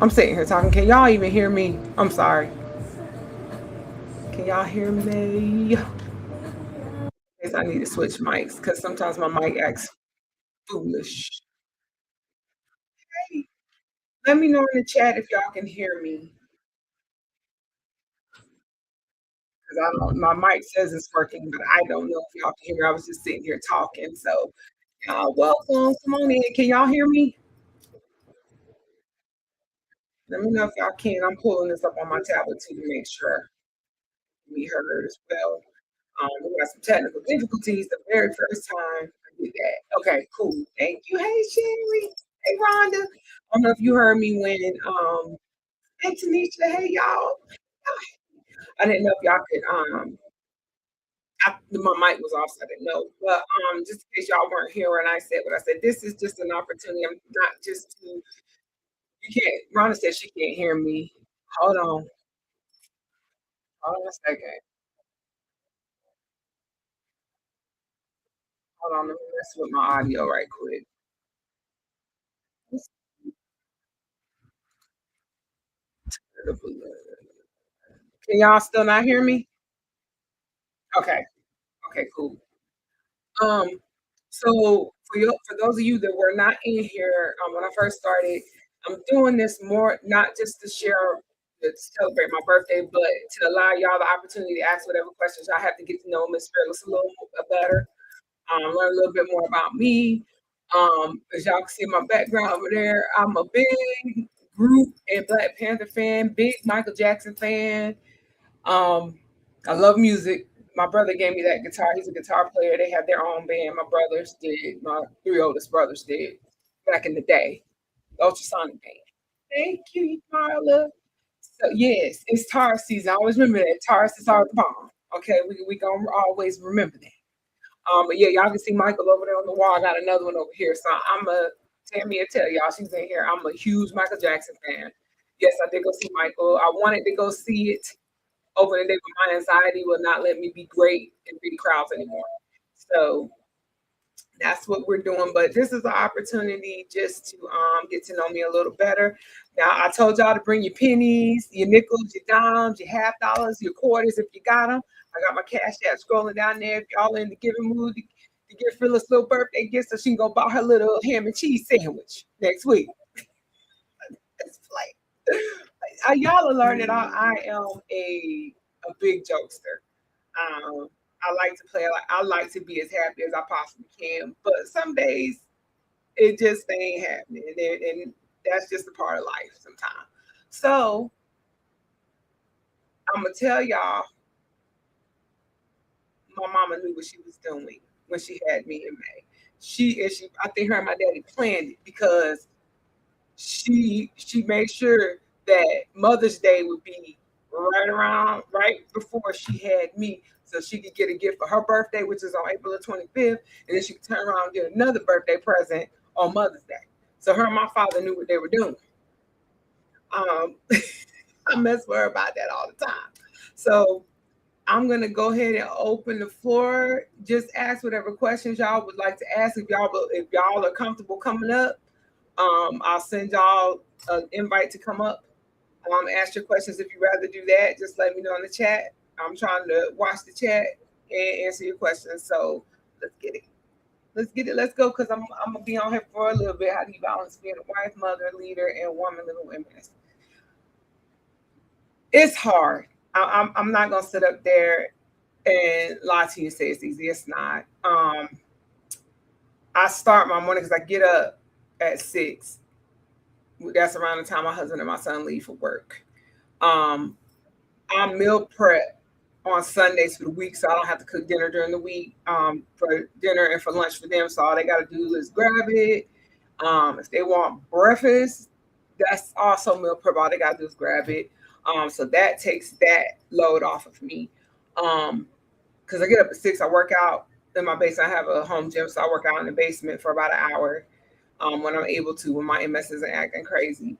I'm sitting here talking. Can y'all even hear me? I'm sorry. Can y'all hear me? Guess I need to switch mics because sometimes my mic acts foolish. Hey, let me know in the chat if y'all can hear me because I don't. My mic says it's working, but I don't know if y'all can hear me. I was just sitting here talking. So, welcome. Come on in. Can y'all hear me? Let me know if y'all can. I'm pulling this up on my tablet too to make sure we heard as well. We got some technical difficulties the very first time I did that. Okay, cool. Thank you. Hey, Sherry. Hey, Rhonda. I don't know if you heard me when, hey, Tanisha. Hey, y'all. I didn't know if y'all could, my mic was off, so I didn't know. But just in case y'all weren't here when I said what I said, this is just an opportunity. I'm not just to, you can't, Rhonda said she can't hear me. Hold on. Hold on a second. Hold on. Let me mess with my audio right quick. Can y'all still not hear me? Okay. Okay, cool. Um, so for those of you that were not in here when I first started, I'm doing this more not just to share to celebrate my birthday, but to allow y'all the opportunity to ask whatever questions I have to get to know Miss Fearless a little better, learn a little bit more about me. As y'all can see my background over there, I'm a big group and Black Panther fan, big Michael Jackson fan. Um, I love music. My brother gave me that guitar. He's a guitar player. They have their own band. My brothers did. My three oldest brothers did back in the day. Ultrasonic band. Thank you, Carla. So yes, it's Taurus season. I always remember that. Taurus is our bomb. Okay, we gonna always remember that. But yeah, y'all can see Michael over there on the wall. I got another one over here. So I'm a Tammy will tell y'all she's in here. I'm a huge Michael Jackson fan. Yes, I did go see Michael. I wanted to go see it over the day, but my anxiety will not let me be great in big crowds anymore. So that's what we're doing. But this is an opportunity just to get to know me a little better. Now I told y'all to bring your pennies, your nickels, your dimes, your half dollars, your quarters if you got them. I got my cash app scrolling down there. If y'all in the giving mood to give Phyllis a little birthday gift so she can go buy her little ham and cheese sandwich next week. It's like y'all are learning I am a big jokester. I like to play. I like to be as happy as I possibly can. But some days it just ain't happening, and that's just a part of life sometimes. So I'm gonna tell y'all, my mama knew what she was doing when she had me in May. I think her and my daddy planned it because she made sure that Mother's Day would be right before she had me, so she could get a gift for her birthday, which is on April the 25th, and then she could turn around and get another birthday present on Mother's Day. So her and my father knew what they were doing. Um, I mess with her about that all the time. So I'm gonna go ahead and open the floor. Just ask whatever questions y'all would like to ask. If y'all are comfortable coming up, I'll send y'all an invite to come up. Ask your questions if you'd rather do that. Just let me know in the chat. I'm trying to watch the chat and answer your questions. So let's get it. Let's get it. Let's go because I'm gonna be on here for a little bit. How do you balance being a wife, mother, leader, and woman living with MS? It's hard. I'm not gonna sit up there and lie to you and say it's easy. It's not. I start my morning because I get up at 6. That's around the time my husband and my son leave for work. Um, I meal prep on Sundays for the week, so I don't have to cook dinner during the week for dinner and for lunch for them. So all they got to do is grab it. If they want breakfast, that's also meal prep. All they got to do is grab it. So that takes that load off of me. Because I get up at 6, I work out in my basement. I have a home gym, so I work out in the basement for about an hour when I'm able to, when my MS isn't acting crazy.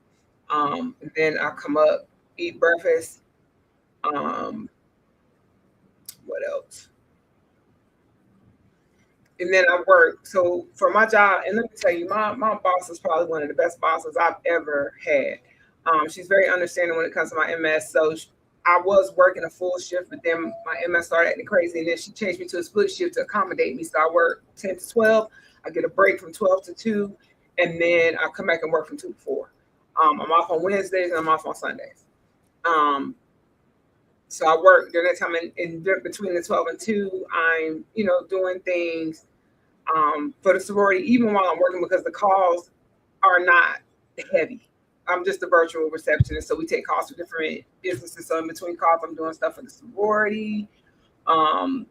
Then I come up, eat breakfast. Um, what else? And then I work. So for my job, and let me tell you, my boss is probably one of the best bosses I've ever had. She's very understanding when it comes to my MS. So I was working a full shift, but then my MS started acting crazy, and then she changed me to a split shift to accommodate me. So I work 10 to 12. I get a break from 12 to 2, and then I come back and work from 2 to 4. I'm off on Wednesdays and I'm off on Sundays. So I work during that time in between the 12 and 2. I'm, doing things for the sorority, even while I'm working, because the calls are not heavy. I'm just a virtual receptionist, so we take calls for different businesses. So in between calls, I'm doing stuff for the sorority. Um,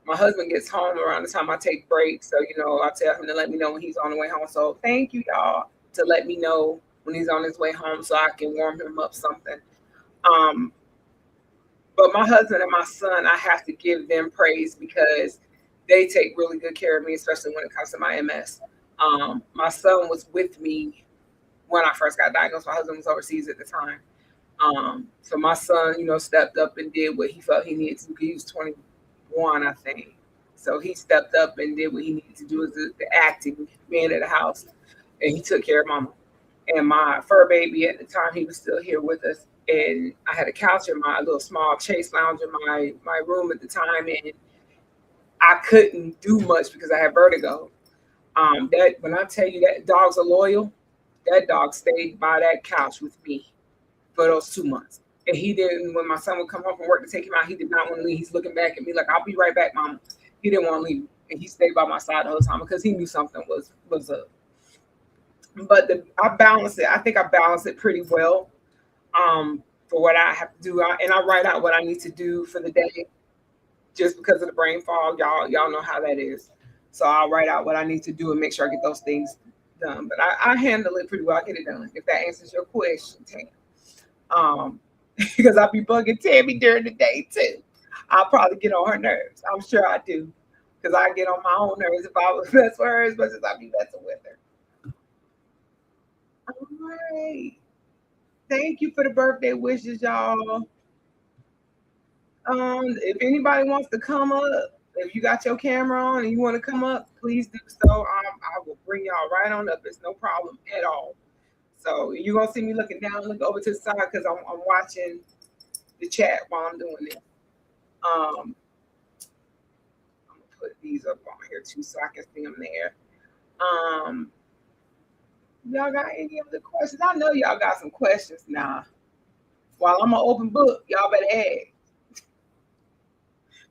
my husband gets home around the time I take breaks, so I tell him to let me know when he's on the way home. So thank you, y'all, to let me know when he's on his way home, so I can warm him up something. But my husband and my son, I have to give them praise because they take really good care of me, especially when it comes to my MS. My son was with me when I first got diagnosed. My husband was overseas at the time. So my son, stepped up and did what he felt he needed to. He was 21, I think. So he stepped up and did what he needed to do as the acting, being at the house. And he took care of mama. And my fur baby at the time, he was still here with us. And I had a couch in my little small chase lounge in my room at the time. And I couldn't do much because I had vertigo. That when I tell you that dogs are loyal, that dog stayed by that couch with me for those 2 months. And he didn't, when my son would come home from work to take him out, he did not want to leave. He's looking back at me like, I'll be right back, mama. He didn't want to leave. And he stayed by my side the whole time because he knew something was up. But I balance it. I think I balance it pretty well for what I have to do. And I write out what I need to do for the day just because of the brain fog. Y'all know how that is. So I'll write out what I need to do and make sure I get those things done. But I handle it pretty well. I get it done. If that answers your question, Tam. Because I'll be bugging Tammy during the day too. I'll probably get on her nerves. I'm sure I do. Because I get on my own nerves if I was messing with her as much as I be messing with her. All right. Thank you for the birthday wishes, y'all. If anybody wants to come up, if you got your camera on and you want to come up, please do so. I will bring y'all right on up. It's no problem at all. So you're gonna see me looking down, look over to the side because I'm watching the chat while I'm doing this. I'm gonna put these up on here too so I can see them there. Y'all got any other questions? I know y'all got some questions now. While I'm an open book, y'all better ask.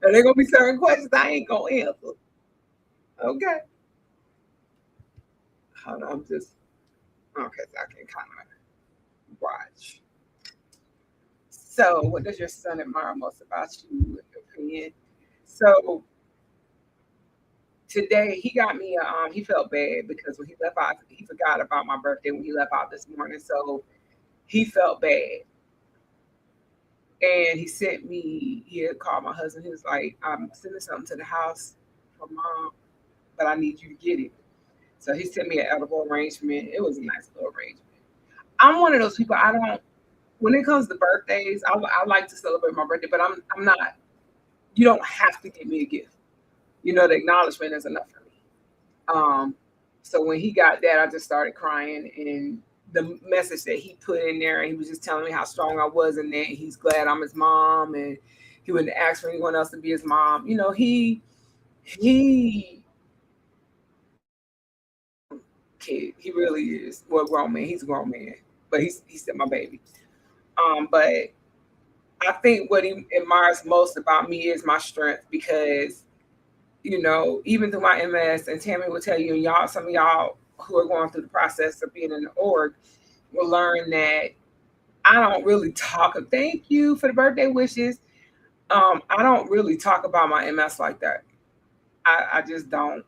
Now there gonna be certain questions I ain't gonna answer. Okay. Hold on, I'm just okay, so I can kind of watch. So, what does your son admire most about you, in your opinion? So today he got me. He felt bad because when he left out, he forgot about my birthday when he left out this morning. So he felt bad, and he sent me. He had called my husband. He was like, "I'm sending something to the house for mom, but I need you to get it." So he sent me an edible arrangement. It was a nice little arrangement. I'm one of those people. I don't. When it comes to birthdays, I like to celebrate my birthday, but I'm not. You don't have to give me a gift. The acknowledgement is enough for me. Um, so when he got that, I just started crying, and the message that he put in there, and he was just telling me how strong I was, and that he's glad I'm his mom, and he wouldn't ask for anyone else to be his mom. He kid, he really is. Well, grown man, he's a grown man, but he's still my baby. But I think what he admires most about me is my strength because even through my MS, and Tammy will tell you, and y'all, some of y'all who are going through the process of being in the org will learn that I don't really talk. Thank you for the birthday wishes. I don't really talk about my MS like that. I just don't.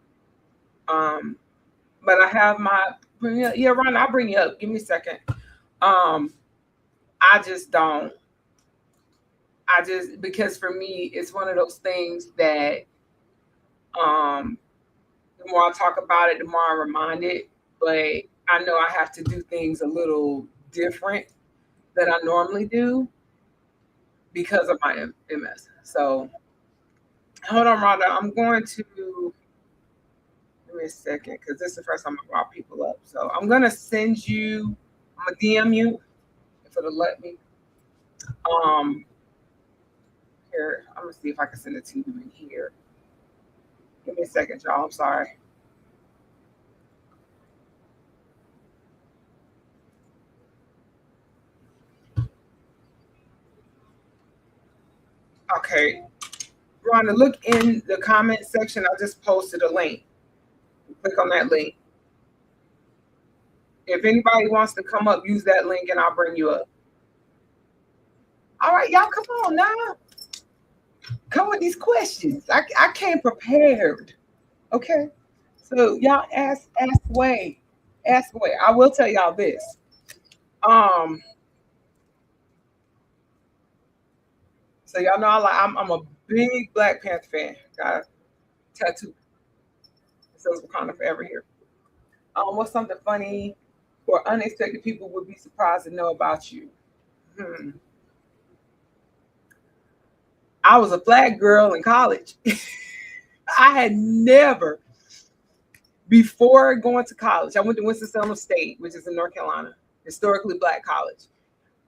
Um, but I have my yeah, Ron, I'll bring you up. Give me a second. Um, I just don't. I just because for me, it's one of those things that um the more I talk about it, the more I'm reminded. But I know I have to do things a little different than I normally do because of my MS. So hold on, Rhonda. I'm going to give me a second because this is the first time I brought people up. So I'm gonna send you. I'm gonna DM you. for the let me. Um, here, I'm gonna see if I can send it to you in here. Give me a second, y'all. I'm sorry. Okay, Rhonda, look in the comment section. I just posted a link. Click on that link. If anybody wants to come up, use that link and I'll bring you up. All right, y'all, come on now. Come with these questions. I came prepared. Okay. So y'all ask away. Ask away. I will tell y'all this. Um, so y'all know I'm a big Black Panther fan. Got a tattoo. It says Wakanda forever here. What's something funny or unexpected people would be surprised to know about you? Hmm. I was a flag girl in college. I had never, before going to college, I went to Winston-Salem State, which is in North Carolina, historically Black college.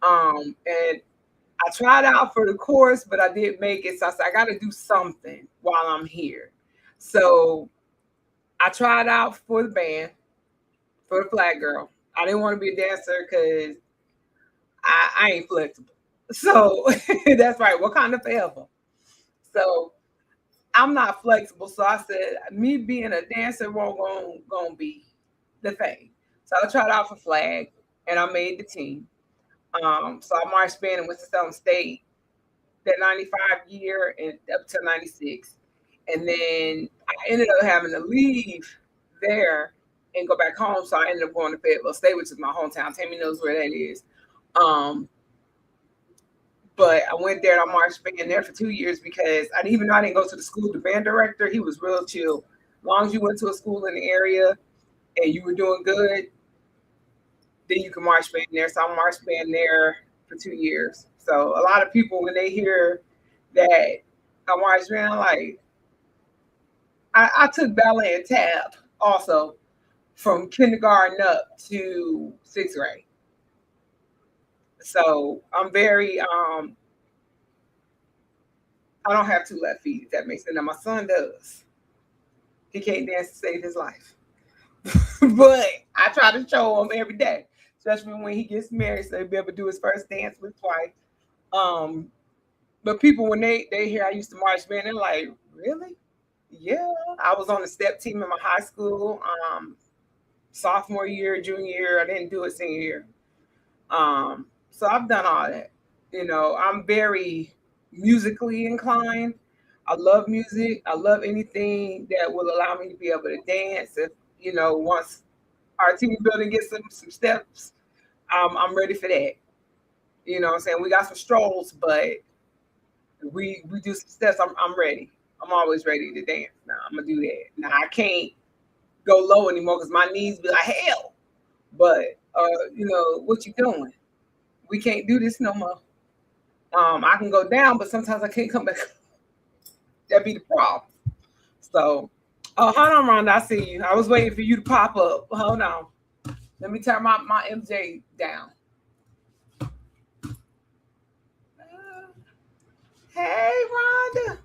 And I tried out for the course, but I didn't make it. So I said, I got to do something while I'm here. So I tried out for the band, for the flag girl. I didn't want to be a dancer because I ain't flexible. So that's right. What kind of forever? So I'm not flexible. So I said, me being a dancer won't gonna be the thing. So I tried out for flag and I made the team. So I marched band in Winston-Salem State that 95 year and up to 96. And then I ended up having to leave there and go back home. So I ended up going to Fayetteville State, which is my hometown. Tammy knows where that is. Um, but I went there and I marched band there for 2 years because I didn't even know I didn't go to the school. The band director, he was real chill. As long as you went to a school in the area and you were doing good, then you can march band there. So I marched band there for 2 years. So a lot of people, when they hear that I marched band, I'm like, I took ballet and tap also from kindergarten up to sixth grade. So I'm very I don't have two left feet, if that makes sense. Now my son does. He can't dance to save his life. But I try to show him every day, especially when he gets married, so he'll be able to do his first dance with his wife. Um, but people, when they hear I used to march band, they're like, really? Yeah. I was on the step team in my high school, sophomore year, junior year. I didn't do it senior year. So I've done all that. I'm very musically inclined. I love music. I love anything that will allow me to be able to dance. If once our team building gets some steps, I'm ready for that. You know what I'm saying? We got some strolls, but we do some steps. I'm ready. I'm always ready to dance. Now I'm gonna do that. Now I can't go low anymore because my knees be like hell. But what you doing? We can't do this no more. I can go down, but sometimes I can't come back. That'd be the problem. So, oh, hold on, Rhonda. I see you. I was waiting for you to pop up. Hold on. Let me turn my MJ down. Hey, Rhonda.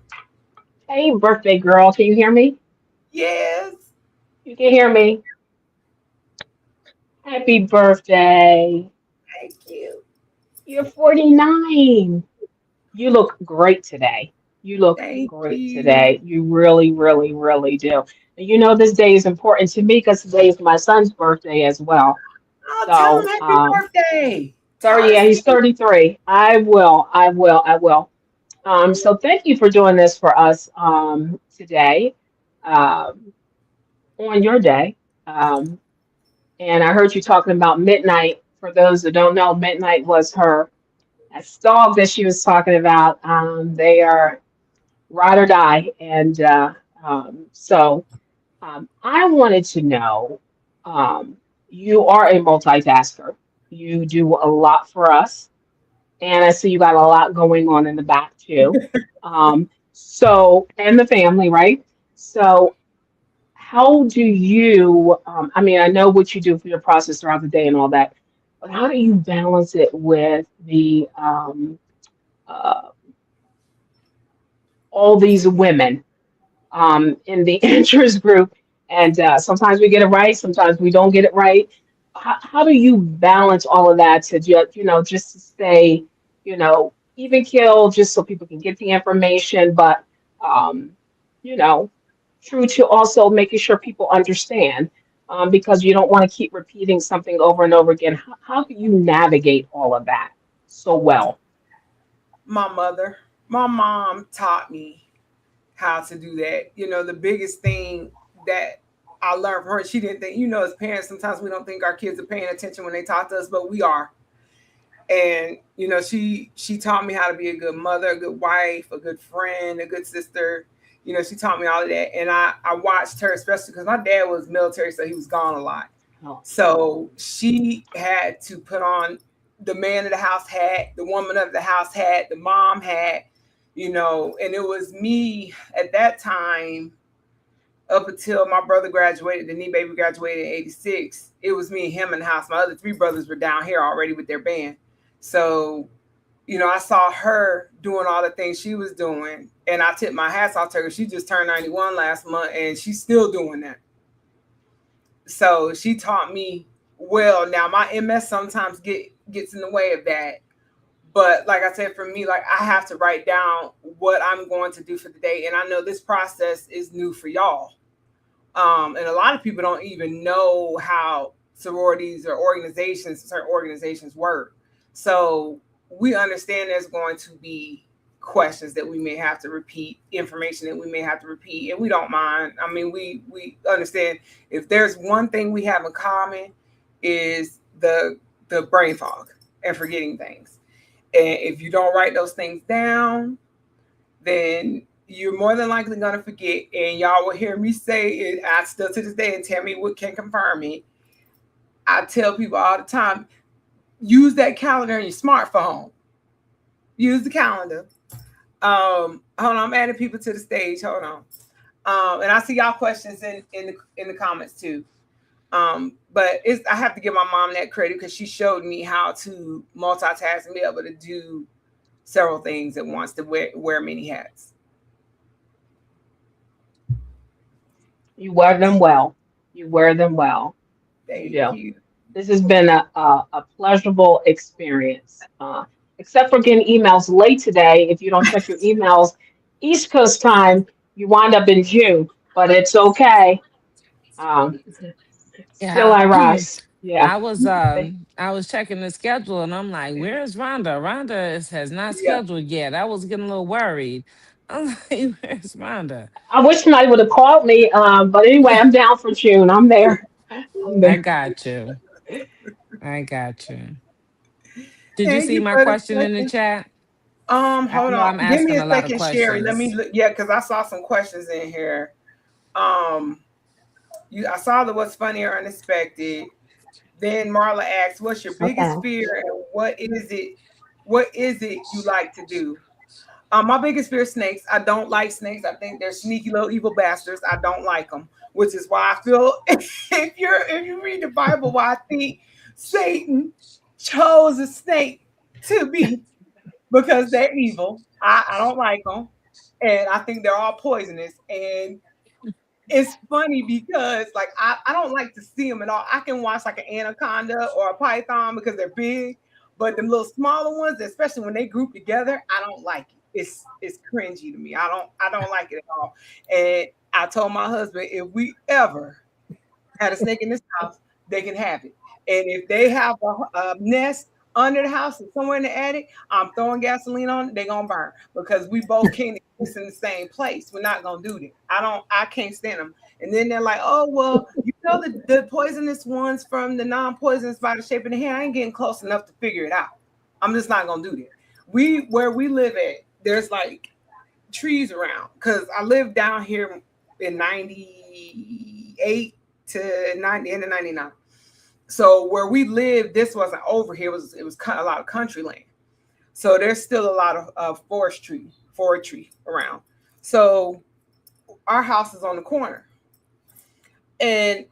Hey, birthday girl, can you hear me? Yes. You can hear me. Happy birthday. Thank you. You're 49. You look great today. You look Thank great you. today. You really, really, really do. And you know, this day is important to me because today is my son's birthday as well. Oh, tell him So, happy birthday. 30, yeah, he's Tarsky. 33. I will. So thank you for doing this for us today, um, on your day. Um, And I heard you talking about Midnight. For those that don't know, Midnight was her that dog that she was talking about. They are ride or die. And I wanted to know, um, you are a multitasker. You do a lot for us. And I see you got a lot going on in the back too. And the family, right? So how do you, I mean, I know what you do for your process throughout the day and all that. but how do you balance it with the uh, all these women in the interest group, and sometimes we get it right, sometimes we don't get it right. How do you balance all of that to just, just to stay, even kill, just so people can get the information, but um, you know, true to also making sure people understand, because you don't want to keep repeating something over and over again. How do you navigate all of that so well? My mother, my mom taught me how to do that. The biggest thing that I learned from her, she didn't think, as parents, sometimes we don't think our kids are paying attention when they talk to us, but we are. And she taught me how to be a good mother, a good wife, a good friend, a good sister. She taught me all of that, and I watched her, especially because my dad was military, so he was gone a lot. Oh, So she had to put on the man of the house hat, the woman of the house hat, the mom hat, and it was me at that time up until my brother graduated, the knee baby graduated in 86. It was me and him in the house. My other three brothers were down here already with their band. So, I saw her doing all the things she was doing, and I tipped my hats off to her. She just turned 91 last month, and she's still doing that. So she taught me well. Now my MS sometimes gets in the way of that. But like I said, for me, like I have to write down what I'm going to do for the day. And I know this process is new for y'all. And a lot of people don't even know how sororities or certain organizations work. So we understand there's going to be questions that we may have to repeat, information that we may have to repeat, and we don't mind. I mean, we understand if there's one thing we have in common is the brain fog and forgetting things. And if you don't write those things down, then you're more than likely going to forget. And y'all will hear me say it. I still to this day, and tell me what can confirm it. I tell people all the time, use that calendar on your smartphone. Use the calendar. Hold on, I'm adding people to the stage. Hold on. And I see y'all questions in the comments too. But I have to give my mom that credit because she showed me how to multitask and be able to do several things at once, to wear many hats. you wear them well. You wear them well. You Thank do. you. This has been a pleasurable experience. Except for getting emails late today. If you don't check your emails East Coast time, you wind up in June, but it's okay. Um, still Yeah. I rise. Yeah. I was checking the schedule and I'm like, where's Rhonda? Has not Yeah. scheduled yet. I was getting a little worried. I'm like, where's Rhonda? I wish somebody would have called me. But anyway, I'm down for June. I'm there. I'm I there. got you. I got you. Did you Thank see you my for the question in the question. chat? I Hold know on. I'm Give me asking a a lot of second, Sherry. Let me questions. look. Yeah, because I saw some questions in here. Um, I saw the what's funny or unexpected. Then Marla asked, "What's your Okay. biggest fear, and what is it? What is it you like to do?" My biggest fear is snakes. I don't like snakes. I think they're sneaky little evil bastards. I don't like them, which is why I feel if you read the Bible, why I think Satan chose a snake to be because they're evil. I don't like them, and I think they're all poisonous. And it's funny because like I don't like to see them at all. I can watch like an anaconda or a python because they're big, but the little smaller ones, especially when they group together, I don't like it. It's cringy to me. I don't like it at all. And I told my husband if we ever had a snake in this house, they can have it. And if they have a nest under the house or somewhere in the attic, I'm throwing gasoline on it, they're gonna burn because we both can't exist in the same place. We're not gonna do that. I can't stand them. And then they're like, oh well, the poisonous ones from the non-poisonous by the shape of the hand, I ain't getting close enough to figure it out. I'm just not gonna do that. Where we live at, there's like trees around because I lived down here in 98 to 90 and 99. So where we lived, this wasn't over here. It was kind of a lot of country land. So there's still a lot of forestry around. So our house is on the corner, and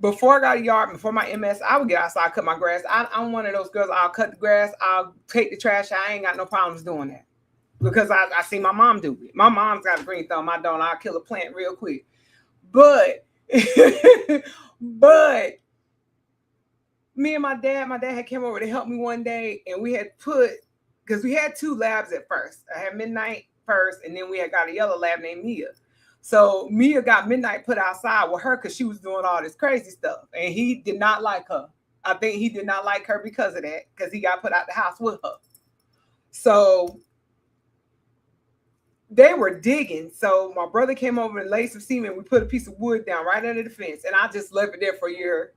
before I got a yard, before my MS, I would get outside, cut my grass. I'm one of those girls. I'll cut the grass. I'll take the trash out. I ain't got no problems doing that because I see my mom do it. My mom's got a green thumb. I don't. I'll kill a plant real quick. But, but me and my dad had came over to help me one day, and we had because we had 2 labs at first. I had Midnight first, and then we had got a yellow lab named Mia. So Mia got Midnight put outside with her because she was doing all this crazy stuff, and he did not like her. I think he did not like her because of that, because he got put out the house with her. So they were digging. So my brother came over and laid some cement. We put a piece of wood down right under the fence, and I just left it there for a year.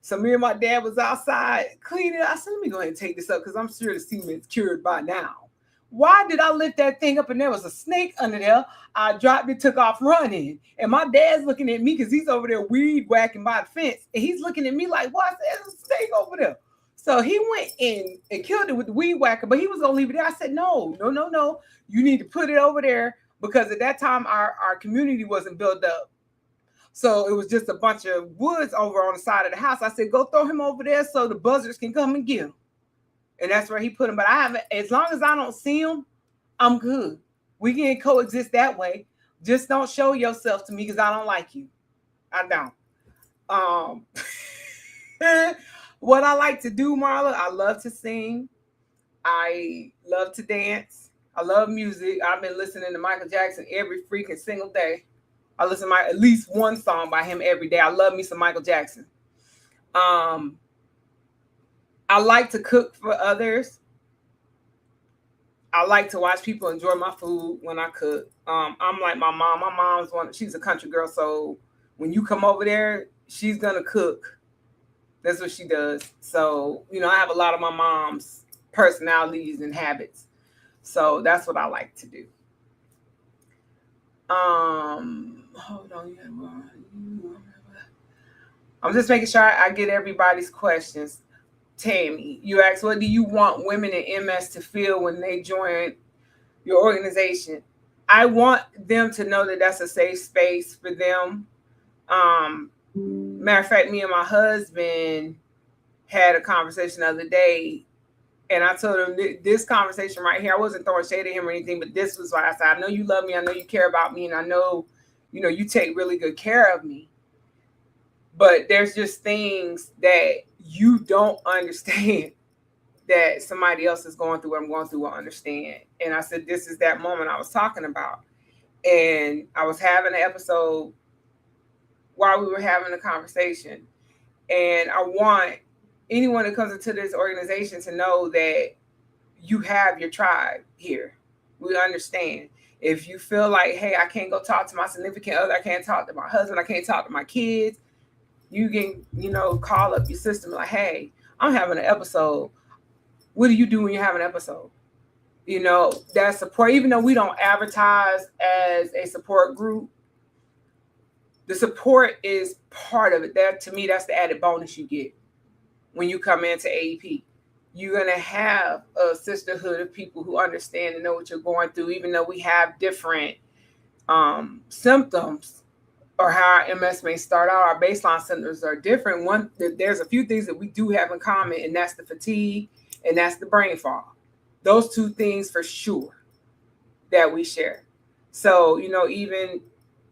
So me and my dad was outside cleaning. I said, let me go ahead and take this up because I'm sure the cement's cured by now. Why did I lift that thing up and there was a snake under there? I dropped it, took off running. And my dad's looking at me because he's over there weed whacking by the fence. And he's looking at me like, what? There's a snake over there. So he went in and killed it with the weed whacker, but he was going to leave it there. I said, no. You need to put it over there because at that time our community wasn't built up. So it was just a bunch of woods over on the side of the house. I said, go throw him over there so the buzzards can come and get him. And that's where he put him. But I haven't, as long as I don't see him, I'm good. We can coexist that way. Just don't show yourself to me because I don't like you. I don't. What I like to do, Marla, I love to sing. I love to dance. I love music. I've been listening to Michael Jackson every freaking single day. I listen to at least one song by him every day. I love me some Michael Jackson. I like to cook for others. I like to watch people enjoy my food when I cook. I'm like my mom. My mom's she's a country girl. So when you come over there, she's going to cook. That's what she does. So, I have a lot of my mom's personalities and habits. So that's what I like to do. Hold on. I'm just making sure I get everybody's questions. Tammy, you asked, what do you want women in MS to feel when they join your organization? I want them to know that that's a safe space for them. Matter of fact, me and my husband had a conversation the other day, and I told him this conversation right here, I wasn't throwing shade at him or anything, but this was why I said, I know you love me, I know you care about me, and I know, you take really good care of me. But there's just things that you don't understand that somebody else is going through what I'm going through will understand. And I said, this is that moment I was talking about. And I was having an episode while we were having a conversation. And I want anyone that comes into this organization to know that you have your tribe here. We understand. If you feel like, hey, I can't go talk to my significant other, I can't talk to my husband, I can't talk to my kids, you can, call up your system like, hey, I'm having an episode. What do you do when you have an episode? That support, even though we don't advertise as a support group, the support is part of it. That, to me, that's the added bonus you get when you come into AEP. You're going to have a sisterhood of people who understand and know what you're going through, even though we have different symptoms or how our MS may start out. Our baseline symptoms are different. There's a few things that we do have in common, and that's the fatigue and that's the brain fog. Those 2 things for sure that we share. So, even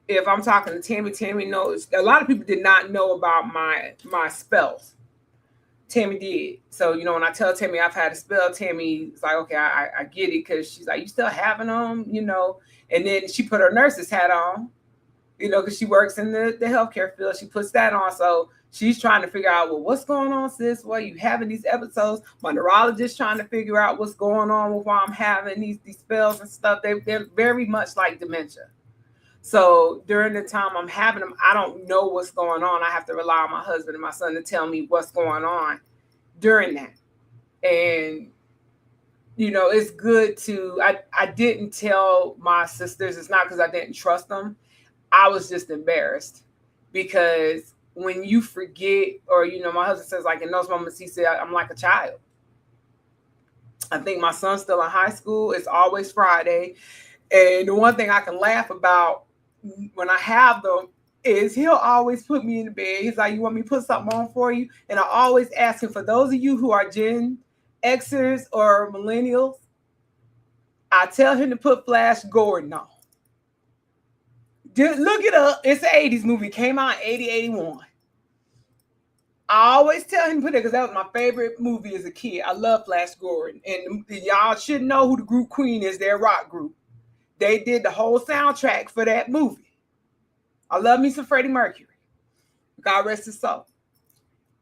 if I'm talking to Tammy knows. A lot of people did not know about my spells. Tammy did. So, when I tell Tammy I've had a spell, Tammy's like, okay, I get it, because she's like, you still having them, and then she put her nurse's hat on, because she works in the healthcare field. She puts that on. So she's trying to figure out, well, what's going on, sis? Why are you having these episodes? My neurologist trying to figure out what's going on with why I'm having these spells and stuff. They're very much like dementia. So during the time I'm having them, I don't know what's going on. I have to rely on my husband and my son to tell me what's going on during that. And, it's good to, I didn't tell my sisters. It's not because I didn't trust them. I was just embarrassed, because when you forget, or, my husband says, like, in those moments, he said, I'm like a child. I think my son's still in high school. It's always Friday. And the one thing I can laugh about when I have them, is he'll always put me in the bed. He's like, "You want me to put something on for you?" And I always ask him, for those of you who are Gen Xers or millennials, I tell him to put Flash Gordon on. Just look it up. It's an 80s movie. Came out in 80, 81. I always tell him to put it because that was my favorite movie as a kid. I love Flash Gordon. And y'all should know who the group Queen is, their rock group. They did the whole soundtrack for that movie. I love me some Freddie Mercury. God rest his soul.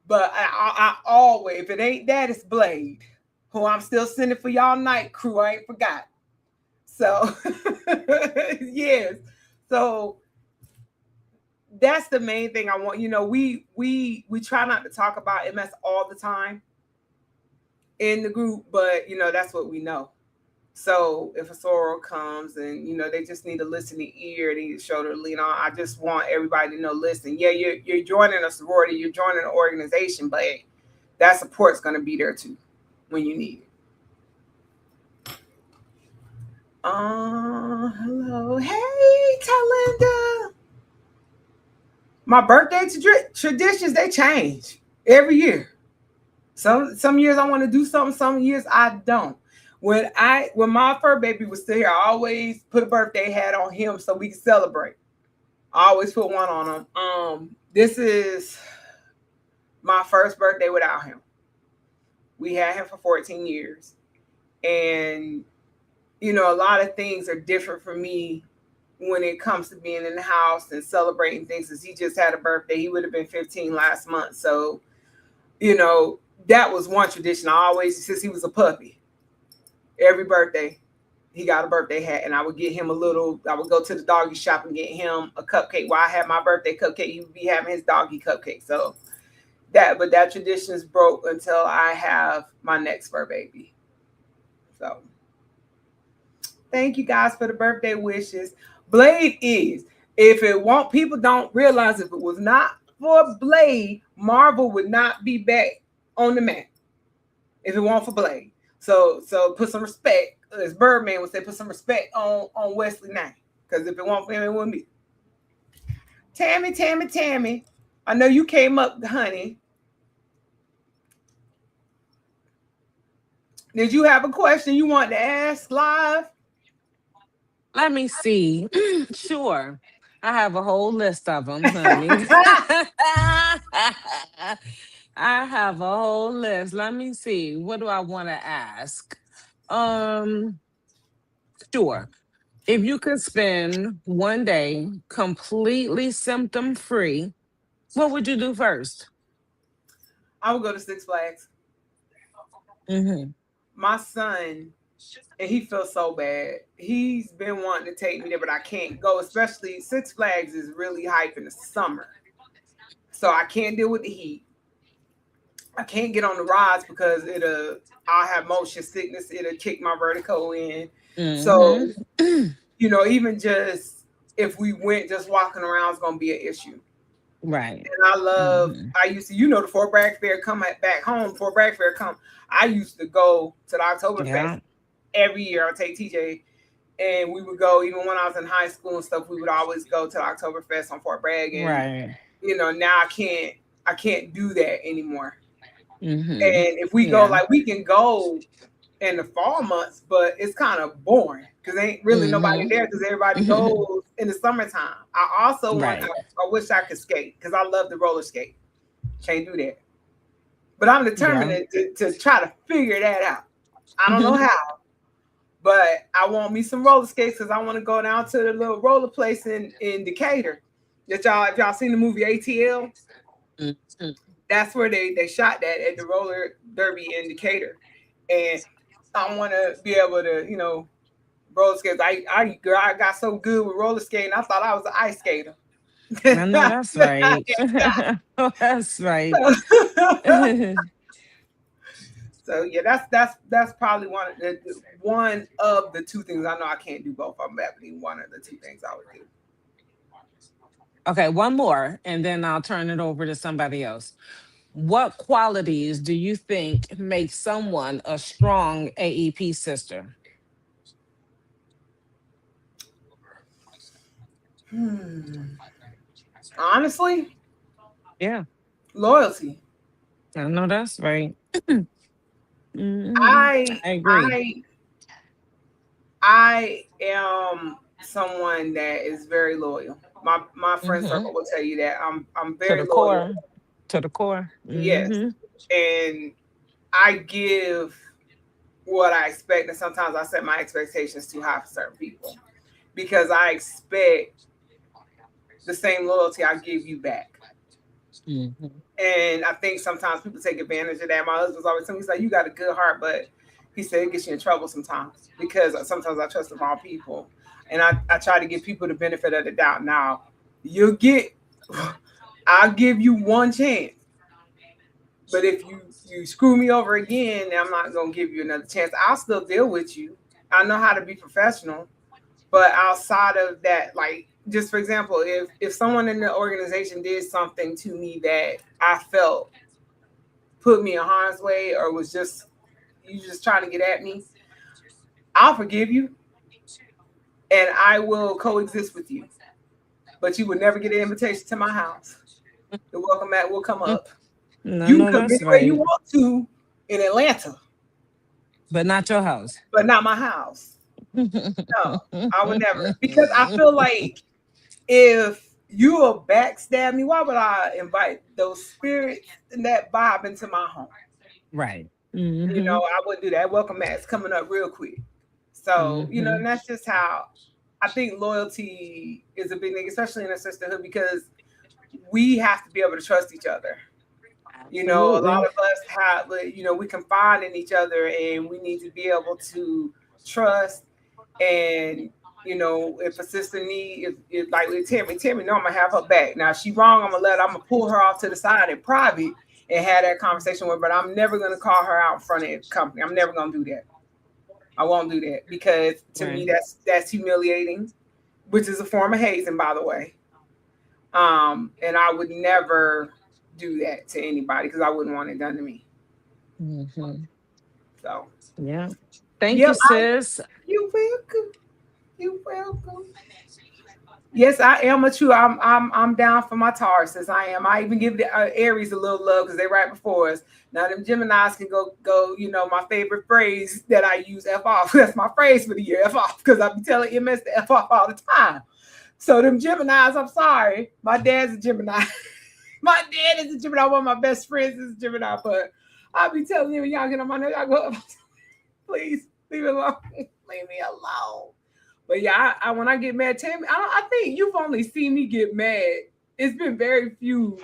But I always, if it ain't that, it's Blade, who I'm still sending for y'all night crew. I ain't forgot. So, yes. So that's the main thing I want. You know, we try not to talk about MS all the time in the group, but you know, that's what we know. So if a sorrow comes and you know they just need a listening ear, they need a shoulder to lean on. I just want everybody to know, listen, yeah, you're joining a sorority, you're joining an organization, but that support's gonna be there too when you need it. Hello. Hey, Talinda. My birthday traditions, they change every year. Some years I want to do something, some years I don't. When my fur baby was still here, I always put a birthday hat on him so we could celebrate. I always put one on him. This is my first birthday without him. We had him for 14 years. And you know, a lot of things are different for me when it comes to being in the house and celebrating things, because he just had a birthday. He would have been 15 last month. So, you know, that was one tradition. I always, since he was a puppy, every birthday, he got a birthday hat, and I would get him I would go to the doggy shop and get him a cupcake. While I had my birthday cupcake, he would be having his doggy cupcake. So that tradition is broke until I have my next fur baby. So thank you guys for the birthday wishes. Blade is, if it won't, people don't realize if it was not for Blade, Marvel would not be back on the map. If it weren't for Blade. So put some respect, as Birdman would say, put some respect on Wesley name. Because if it weren't for him, it wouldn't be. Tammy, I know you came up, honey. Did you have a question you want to ask live? Let me see. Sure. I have a whole list of them, honey. I have a whole list. Let me see. What do I want to ask? Um, sure. If you could spend one day completely symptom free, what would you do first? I would go to Six Flags. Hmm. My son, and he feels so bad. He's been wanting to take me there, but I can't go. Especially Six Flags is really hype in the summer, so I can't deal with the heat. I can't get on the rides because I'll have motion sickness. It'll kick my vertigo in. So Hmm. you know, even just if we went just walking around, it's gonna be an issue. Right. And Hmm. I used to, you know, the Fort Bragg Fair come back home. Fort Bragg Fair come. I used to go to the Oktoberfest Yeah. every year. I'll take TJ, and we would go even when I was in high school and stuff. We would always go to the Oktoberfest on Fort Bragg, and Right. you know now I can't do that anymore. Hmm. And if we go, Yeah. like we can go in the fall months, but it's kind of boring because ain't really nobody Hmm. there because everybody goes in the summertime. I also Right. I wish I could skate because I love the roller skate. Can't do that. But I'm determined Yeah. to try to figure that out. I don't know how, but I want me some roller skates because I want to go down to the little roller place in Decatur. That y'all, if y'all seen the movie ATL, Mhm. that's where they shot that at the roller derby in Decatur, and I want to be able to roller skates. Girl, I got so good with roller skating, I thought I was an ice skater. I know that's right. That's right. So yeah, that's probably one of the two things. I know I can't do both of them, but one of the two things I would do. Okay, one more, and then I'll turn it over to somebody else. What qualities do you think make someone a strong AEP sister? Hmm. Honestly, Yeah, loyalty. I know that's right. I I agree. I I am someone that is very loyal. My friend Hmm. circle will tell you that I'm To very the loyal. core. To the core. Yes, Hmm. and I give what I expect, and sometimes I set my expectations too high for certain people because I expect the same loyalty I give you back. Hmm. And I think sometimes people take advantage of that. My husband's always telling me, he's like, you got a good heart, but he said it gets you in trouble sometimes because sometimes I trust the wrong people. And I try to give people the benefit of the doubt. Now, you'll get, I'll give you one chance. But if you screw me over again, I'm not going to give you another chance. I'll still deal with you. I know how to be professional. But outside of that, like just for example, if someone in the organization did something to me that I felt put me in harm's way or was just you just trying to get at me, I'll forgive you and I will coexist with you. But you would never get an invitation to my house. The welcome mat will come up. I You can know come that's anywhere you right. want to in Atlanta, But not your house. but not my house. No, I would never. Because I feel like if you will backstab me, why would I invite those spirits and that vibe into my home? Right. You Hmm. know, I wouldn't do that. Welcome mat's coming up real quick. So, you know, Hmm. and that's just how I think loyalty is a big thing, especially in a sisterhood, because we have to be able to trust each other. You know, a lot Absolutely. of us have, you know, we confide in each other and we need to be able to trust. And, you know, if a sister need, if like with Tammy, no, I'm gonna have her back. Now, if she wrong, I'm gonna pull her off to the side in private and have that conversation with her, but I'm never gonna call her out in front of the company. I'm never gonna do that. I won't do that because to me, Right. that's humiliating, which is a form of hazing, by the way. And I would never do that to anybody because I wouldn't want it done to me. Hmm. So, Yeah. Thank you, yep, sis. you welcome. You welcome. Yes, I am a true. I'm down for my Tauruses. I am. I even give the Aries a little love because they're right before us. Now them Gemini's can go. You know my favorite phrase that I use f off. That's my phrase for the year f off because I be telling MS to f off all the time. So them Gemini's, I'm sorry. My dad's a Gemini. My dad is a Gemini. One of my best friends is a Gemini, but I be telling him y'all get on my nerves. I go, please leave it alone. Leave me alone. But yeah, when I get mad, Tammy, I think you've only seen me get mad. It's been very few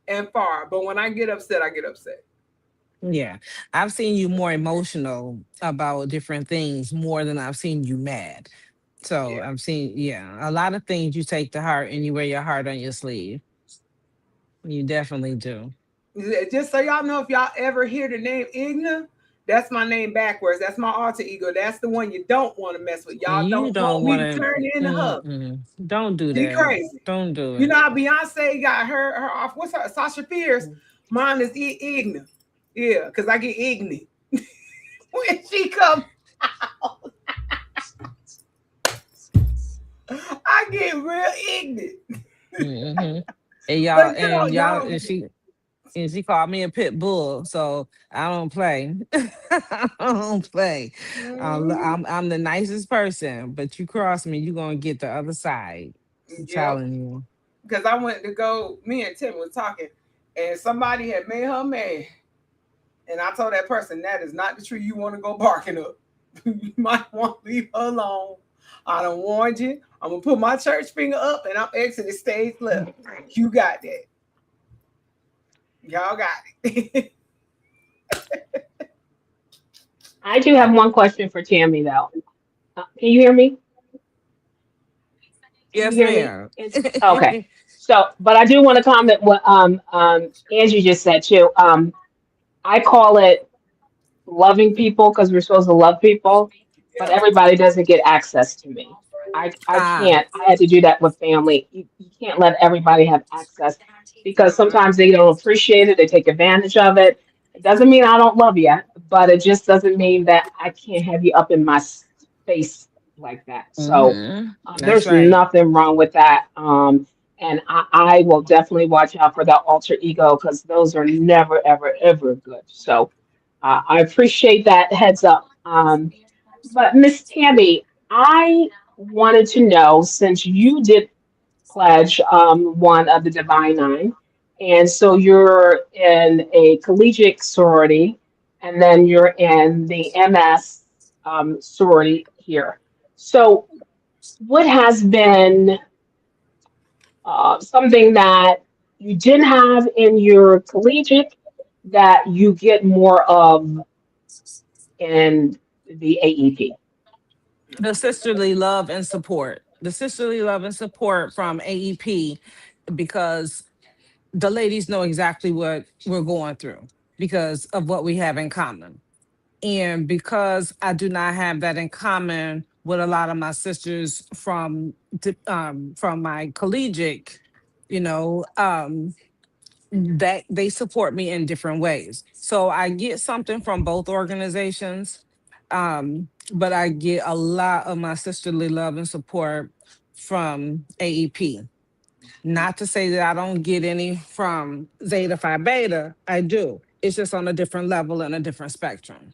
and far, but when I get upset, I get upset. Yeah. I've seen you more emotional about different things more than I've seen you mad. So Yeah. I've seen, yeah, a lot of things you take to heart and you wear your heart on your sleeve. You definitely do. Just so y'all know, if y'all ever hear the name Igna, that's my name backwards. That's my alter ego. That's the one you don't want to mess with. Y'all You don't don't want me want to to, turn into her. don't do She that. crazy. Don't do You it. know how Beyonce got her off. What's her? Sasha Fierce. Mine is Igna. Yeah, because I get ignorant when she come. I get real ignorant. Hmm. But And y'all y'all, don't get it. and she called me a pit bull, so I don't play. I don't play. Mhm. I'm the nicest person, but you cross me, you gonna get the other side. I'm Yep. telling you. Because I went to go, me and Tim was talking, and somebody had made her mad. And I told that person, that is not the tree you want to go barking up. You might want to leave her alone. I done warned you. I'm going to put my church finger up and I'm exiting stage left. You got that. Y'all got it. I do have one question for Tammy though. Can you hear me? Can you Yes, hear me? ma'am. Okay. So, but I do want to comment what Angie just said too. I call it loving people because we're supposed to love people, but Yeah. everybody doesn't get access to me. I Ah, can't. I had to do that with family. You can't let everybody have access because sometimes they don't appreciate it. They take advantage of it. It doesn't mean I don't love you, but it just doesn't mean that I can't have you up in my face like that. So mm-hmm. That's there's right. nothing wrong with that. And I will definitely watch out for that alter ego because those are never, ever, ever good. So I appreciate that heads up. But Miss Tammy, I wanted to know since you did pledge one of the Divine Nine, and so you're in a collegiate sorority, and then you're in the MS sorority here. So, what has been something that you didn't have in your collegiate that you get more of in the AEP? The sisterly love and support. The sisterly love and support from AEP, because the ladies know exactly what we're going through because of what we have in common. And because I do not have that in common with a lot of my sisters from my collegiate, you know, that they support me in different ways. So I get something from both organizations, but I get a lot of my sisterly love and support from AEP. Not to say that I don't get any from Zeta Phi Beta, I do. It's just on a different level and a different spectrum,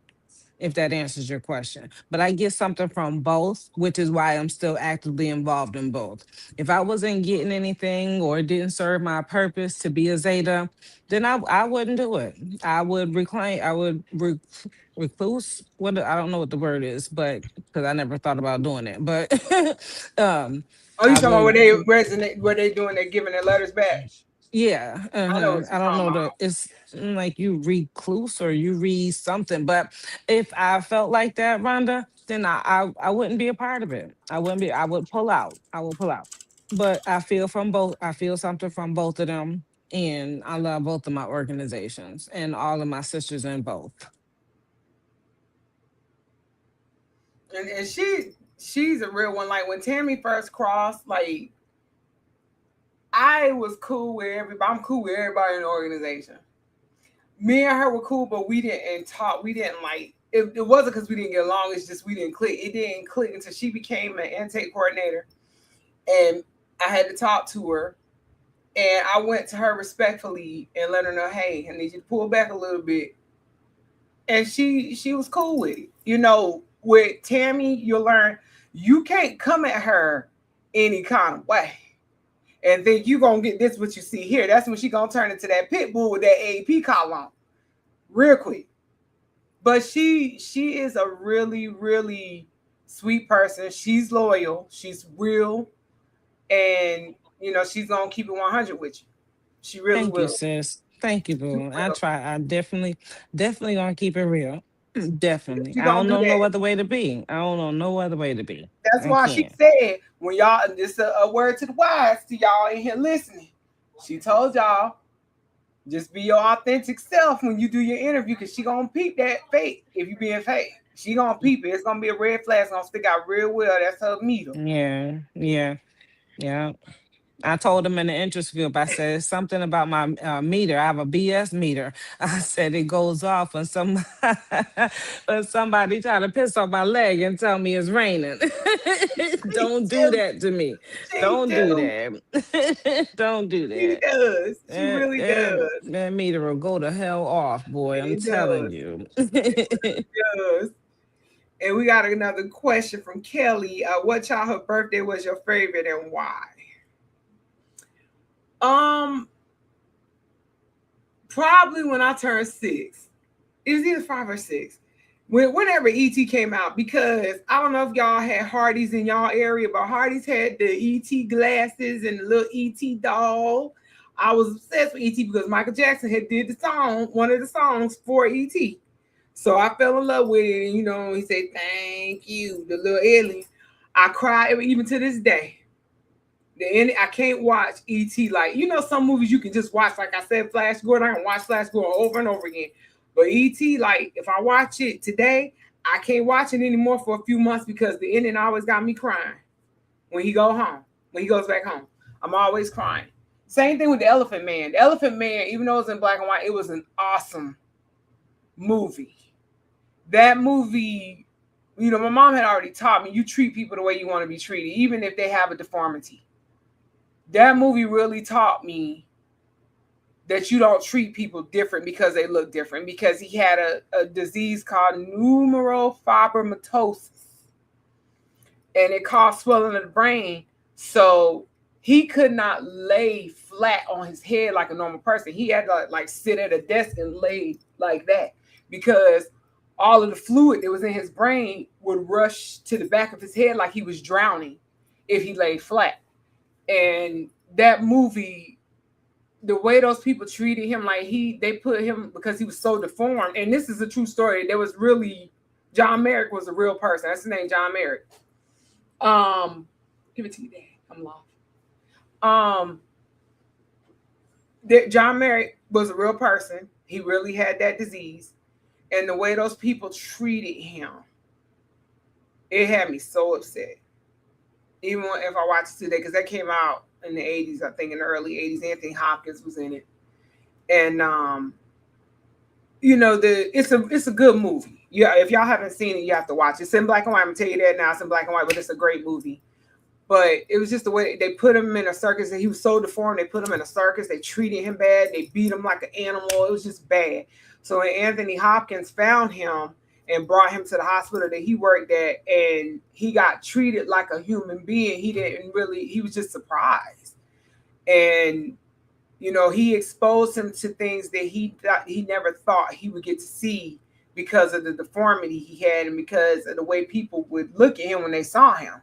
if that answers your question. But I get something from both, which is why I'm still actively involved in both. If I wasn't getting anything or it didn't serve my purpose to be a Zeta, then I wouldn't do it. I would reclaim, recluse. I don't know what the word is, but because I never thought about doing it. But Oh, you I talking about where would. they resonate, where they doing? They're giving their letters back. Yeah, I know uh-huh. what I you're don't talking know about. it's like you recluse or you read something, but if I felt like that, Rhonda, then I wouldn't be a part of it. I wouldn't be. I would pull out. I would pull out. But I feel from both. I feel something from both of them, and I love both of my organizations and all of my sisters in both. And she's a real one. Like when Tammy first crossed, like I was cool with everybody. I'm cool with everybody in the organization. Me and her were cool, but we didn't talk. We didn't like. It wasn't because we didn't get along. It's just we didn't click. It didn't click until she became an intake coordinator, and I had to talk to her. And I went to her respectfully and let her know, hey, I need you to pull back a little bit. And she was cool with it. You know, with Tammy, you'll learn you can't come at her any kind of way and think you gonna get this what you see here. That's when she gonna turn into that pit bull with that AP collar on real quick. But she is a really, really sweet person. She's loyal, she's real, and you know, she's gonna keep it 100 with you. She really Thank you, will. sis. Thank you, She boo. I will. try. I definitely gonna keep it real. Definitely. She I gonna don't do know no that. other way to be. I don't know no other way to be. That's I why she can't. said when y'all, this a word to the wise to y'all in here listening. She told y'all just be your authentic self when you do your interview, because she gonna peep that fake if you being fake. She gonna peep it. It's gonna be a red flag. It's gonna stick out real well. That's her meter. Yeah, yeah, yeah. I told him in the interest group, I said something about my meter. I have a BS meter. I said it goes off when when somebody try to piss on my leg and tell me it's raining. She Don't do do. that to me. She Don't do do. that. Don't do She that. does. She That, really that, does. that meter will go to hell off, boy. I'm It telling does. you. It really does. And we got another question from Kelly. What childhood birthday was your favorite and why? Um, Probably when I turned 6. It was either 5 or 6. Whenever ET came out, because I don't know if y'all had Hardee's in y'all area, but Hardee's had the ET glasses and the little ET doll. I was obsessed with ET because Michael Jackson had did the song, one of the songs for ET. So I fell in love with it. And, you know, he said, thank you, the little alien. I cry even to this day. I can't watch ET like, you know, some movies you can just watch. Like I said, Flash Gordon, I can watch Flash Gordon over and over again. But ET, like if I watch it today, I can't watch it anymore for a few months because the ending always got me crying when he go home, when he goes back home. I'm always crying. Same thing with the Elephant Man. The Elephant Man, even though it was in black and white, it was an awesome movie. That movie, you know, my mom had already taught me you treat people the way you want to be treated, even if they have a deformity. that movie really taught me that you don't treat people different because they look different, because he had a disease called neurofibromatosis, and it caused swelling of the brain. So he could not lay flat on his head like a normal person. He had to like sit at a desk and lay like that, because all of the fluid that was in his brain would rush to the back of his head like he was drowning if he lay flat. And that movie, the way those people treated him, like they put him, because he was so deformed. And this is a true story. There was really, John Merrick was a real person. That's his name, John Merrick. Give it to you, Dad. I'm lost. John Merrick was a real person. He really had that disease. And the way those people treated him, it had me so upset. Even if I watch it today, because that came out in the 80s, I think in the early 80s. Anthony Hopkins was in it. And it's a good movie. Yeah, if y'all haven't seen it, you have to watch it. It's in black and white. I'm gonna tell you that now. It's in black and white, but it's a great movie. But it was just the way they put him in a circus, and he was so deformed. They put him in a circus. They treated him bad. They beat him like an animal. It was just bad. So when Anthony Hopkins found him and brought him to the hospital that he worked at, and he got treated like a human being, he was just surprised. And, he exposed him to things that he never thought he would get to see, because of the deformity he had and because of the way people would look at him when they saw him.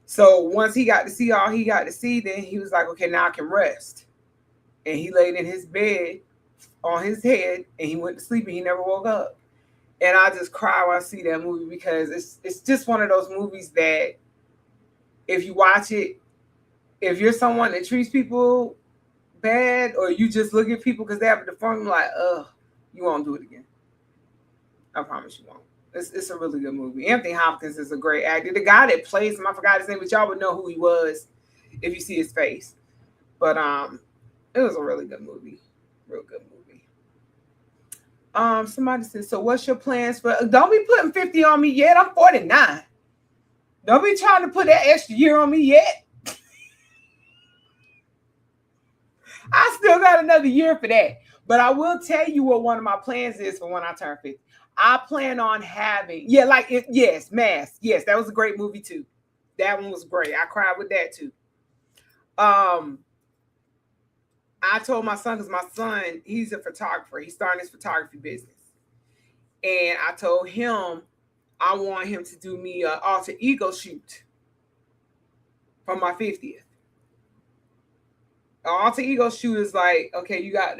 So once he got to see all he got to see, then he was like, okay, now I can rest. And he laid in his bed on his head, and he went to sleep, and he never woke up. And I just cry when I see that movie, because it's just one of those movies that if you watch it, if you're someone that treats people bad, or you just look at people because they have a deformity, like, you won't do it again. I promise you won't. It's a really good movie. Anthony Hopkins is a great actor. The guy that plays him, I forgot his name, but y'all would know who he was if you see his face. But it was a really good movie. Real good movie. Somebody said, so what's your plans for? Don't be putting 50 on me yet. I'm 49. Don't be trying to put that extra year on me yet. I still got another year for that. But I will tell you what one of my plans is for when I turn 50. I plan on having, Mask. Yes, that was a great movie too. That one was great. I cried with that too. I told my son, because my son, he's a photographer. He's starting his photography business. And I told him I want him to do me an alter ego shoot for my 50th. An alter ego shoot is like, okay, you got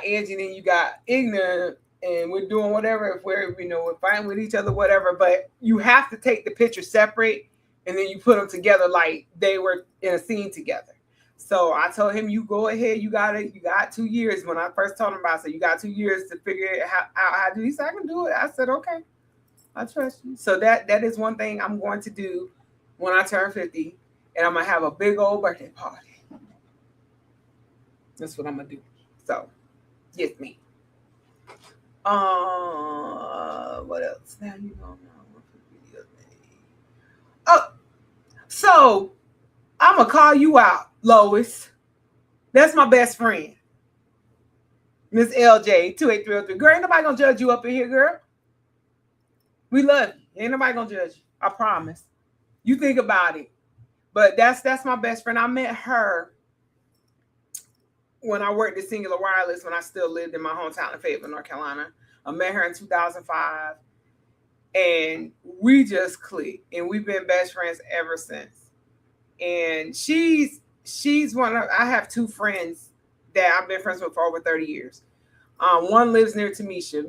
Angie, and then you got Ignorant, and we're doing whatever, if we're fighting with each other, whatever, but you have to take the picture separate, and then you put them together like they were in a scene together. So I told him, you go ahead, you got 2 years. When I first told him about it, so you got 2 years to figure out how to do it. He said, I can do it. I said, okay, I trust you. So that is one thing I'm going to do when I turn 50, and I'm going to have a big old birthday party. That's what I'm going to do. So, yes, me. What else? Now you know. Oh, so I'm gonna call you out, Lois. That's my best friend, Miss LJ 28303. Girl, ain't nobody gonna judge you up in here, girl. We love you. Ain't nobody gonna judge you. I promise. You think about it. But that's my best friend. I met her when I worked at Singular Wireless, when I still lived in my hometown in Fayetteville, North Carolina. I met her in 2005, and we just clicked, and we've been best friends ever since. And she's I have two friends that I've been friends with for over 30 years. One lives near Tamisha.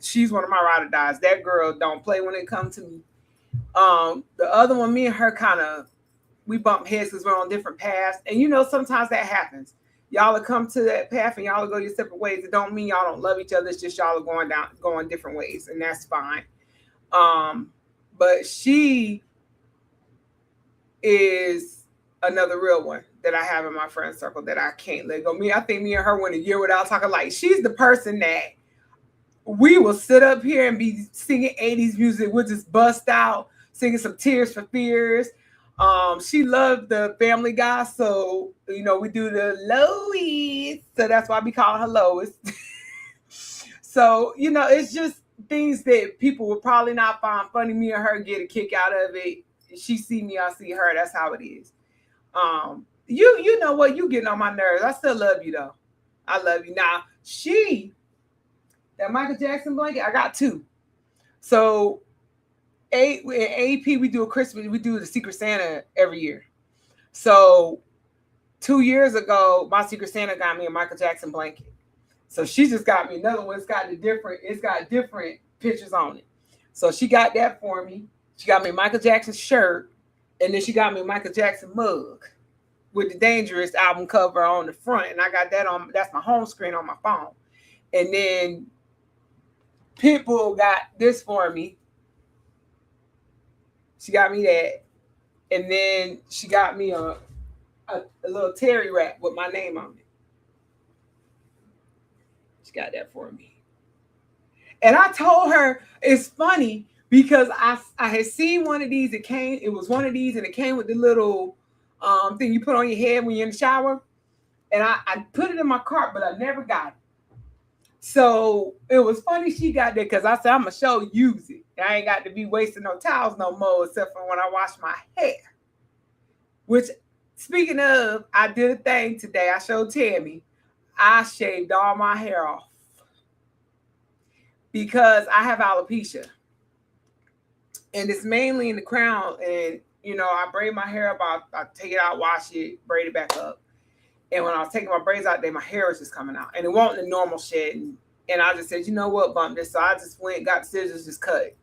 She's one of my ride or dies. That girl don't play when it comes to me. The other one, me and her we bump heads because we're on different paths. And sometimes that happens. Y'all will come to that path and y'all will go your separate ways. It don't mean y'all don't love each other. It's just y'all are going different ways, and that's fine. But she is another real one that I have in my friend circle that I can't let go. I think me and her went a year without talking. Like, she's the person that we will sit up here and be singing 80s music. We'll just bust out, singing some Tears for Fears. She loved the Family Guy, so we do the Lois, so that's why we call her Lois. So it's just things that people would probably not find funny. Me and her get a kick out of it. She see me, I see her. That's how it is. You know what? You getting on my nerves. I still love you though. I love you. Now that Michael Jackson blanket, I got two. So in AP, we do a Christmas, we do the Secret Santa every year. So 2 years ago, my Secret Santa got me a Michael Jackson blanket. So she just got me another one. It's got different pictures on it. So she got that for me. She got me a Michael Jackson shirt, and then she got me a Michael Jackson mug with the Dangerous album cover on the front. And I got that on, that's my home screen on my phone. And then Pitbull got this for me. She got me that. And then she got me a little terry wrap with my name on it. She got that for me. And I told her, it's funny because I had seen one of these. It was one of these, and it came with the little thing you put on your head when you're in the shower. And I put it in my cart, but I never got it. So it was funny she got that because I said, I'm going to show use it. I ain't got to be wasting no towels no more except for when I wash my hair. Which, speaking of, I did a thing today. I showed Tammy. I shaved all my hair off because I have alopecia. And it's mainly in the crown. And, I braid my hair up. I take it out, wash it, braid it back up. And when I was taking my braids out there, my hair was just coming out. And it wasn't the normal shedding. And I just said, you know what, bump this. So I just went, got the scissors, just cut it.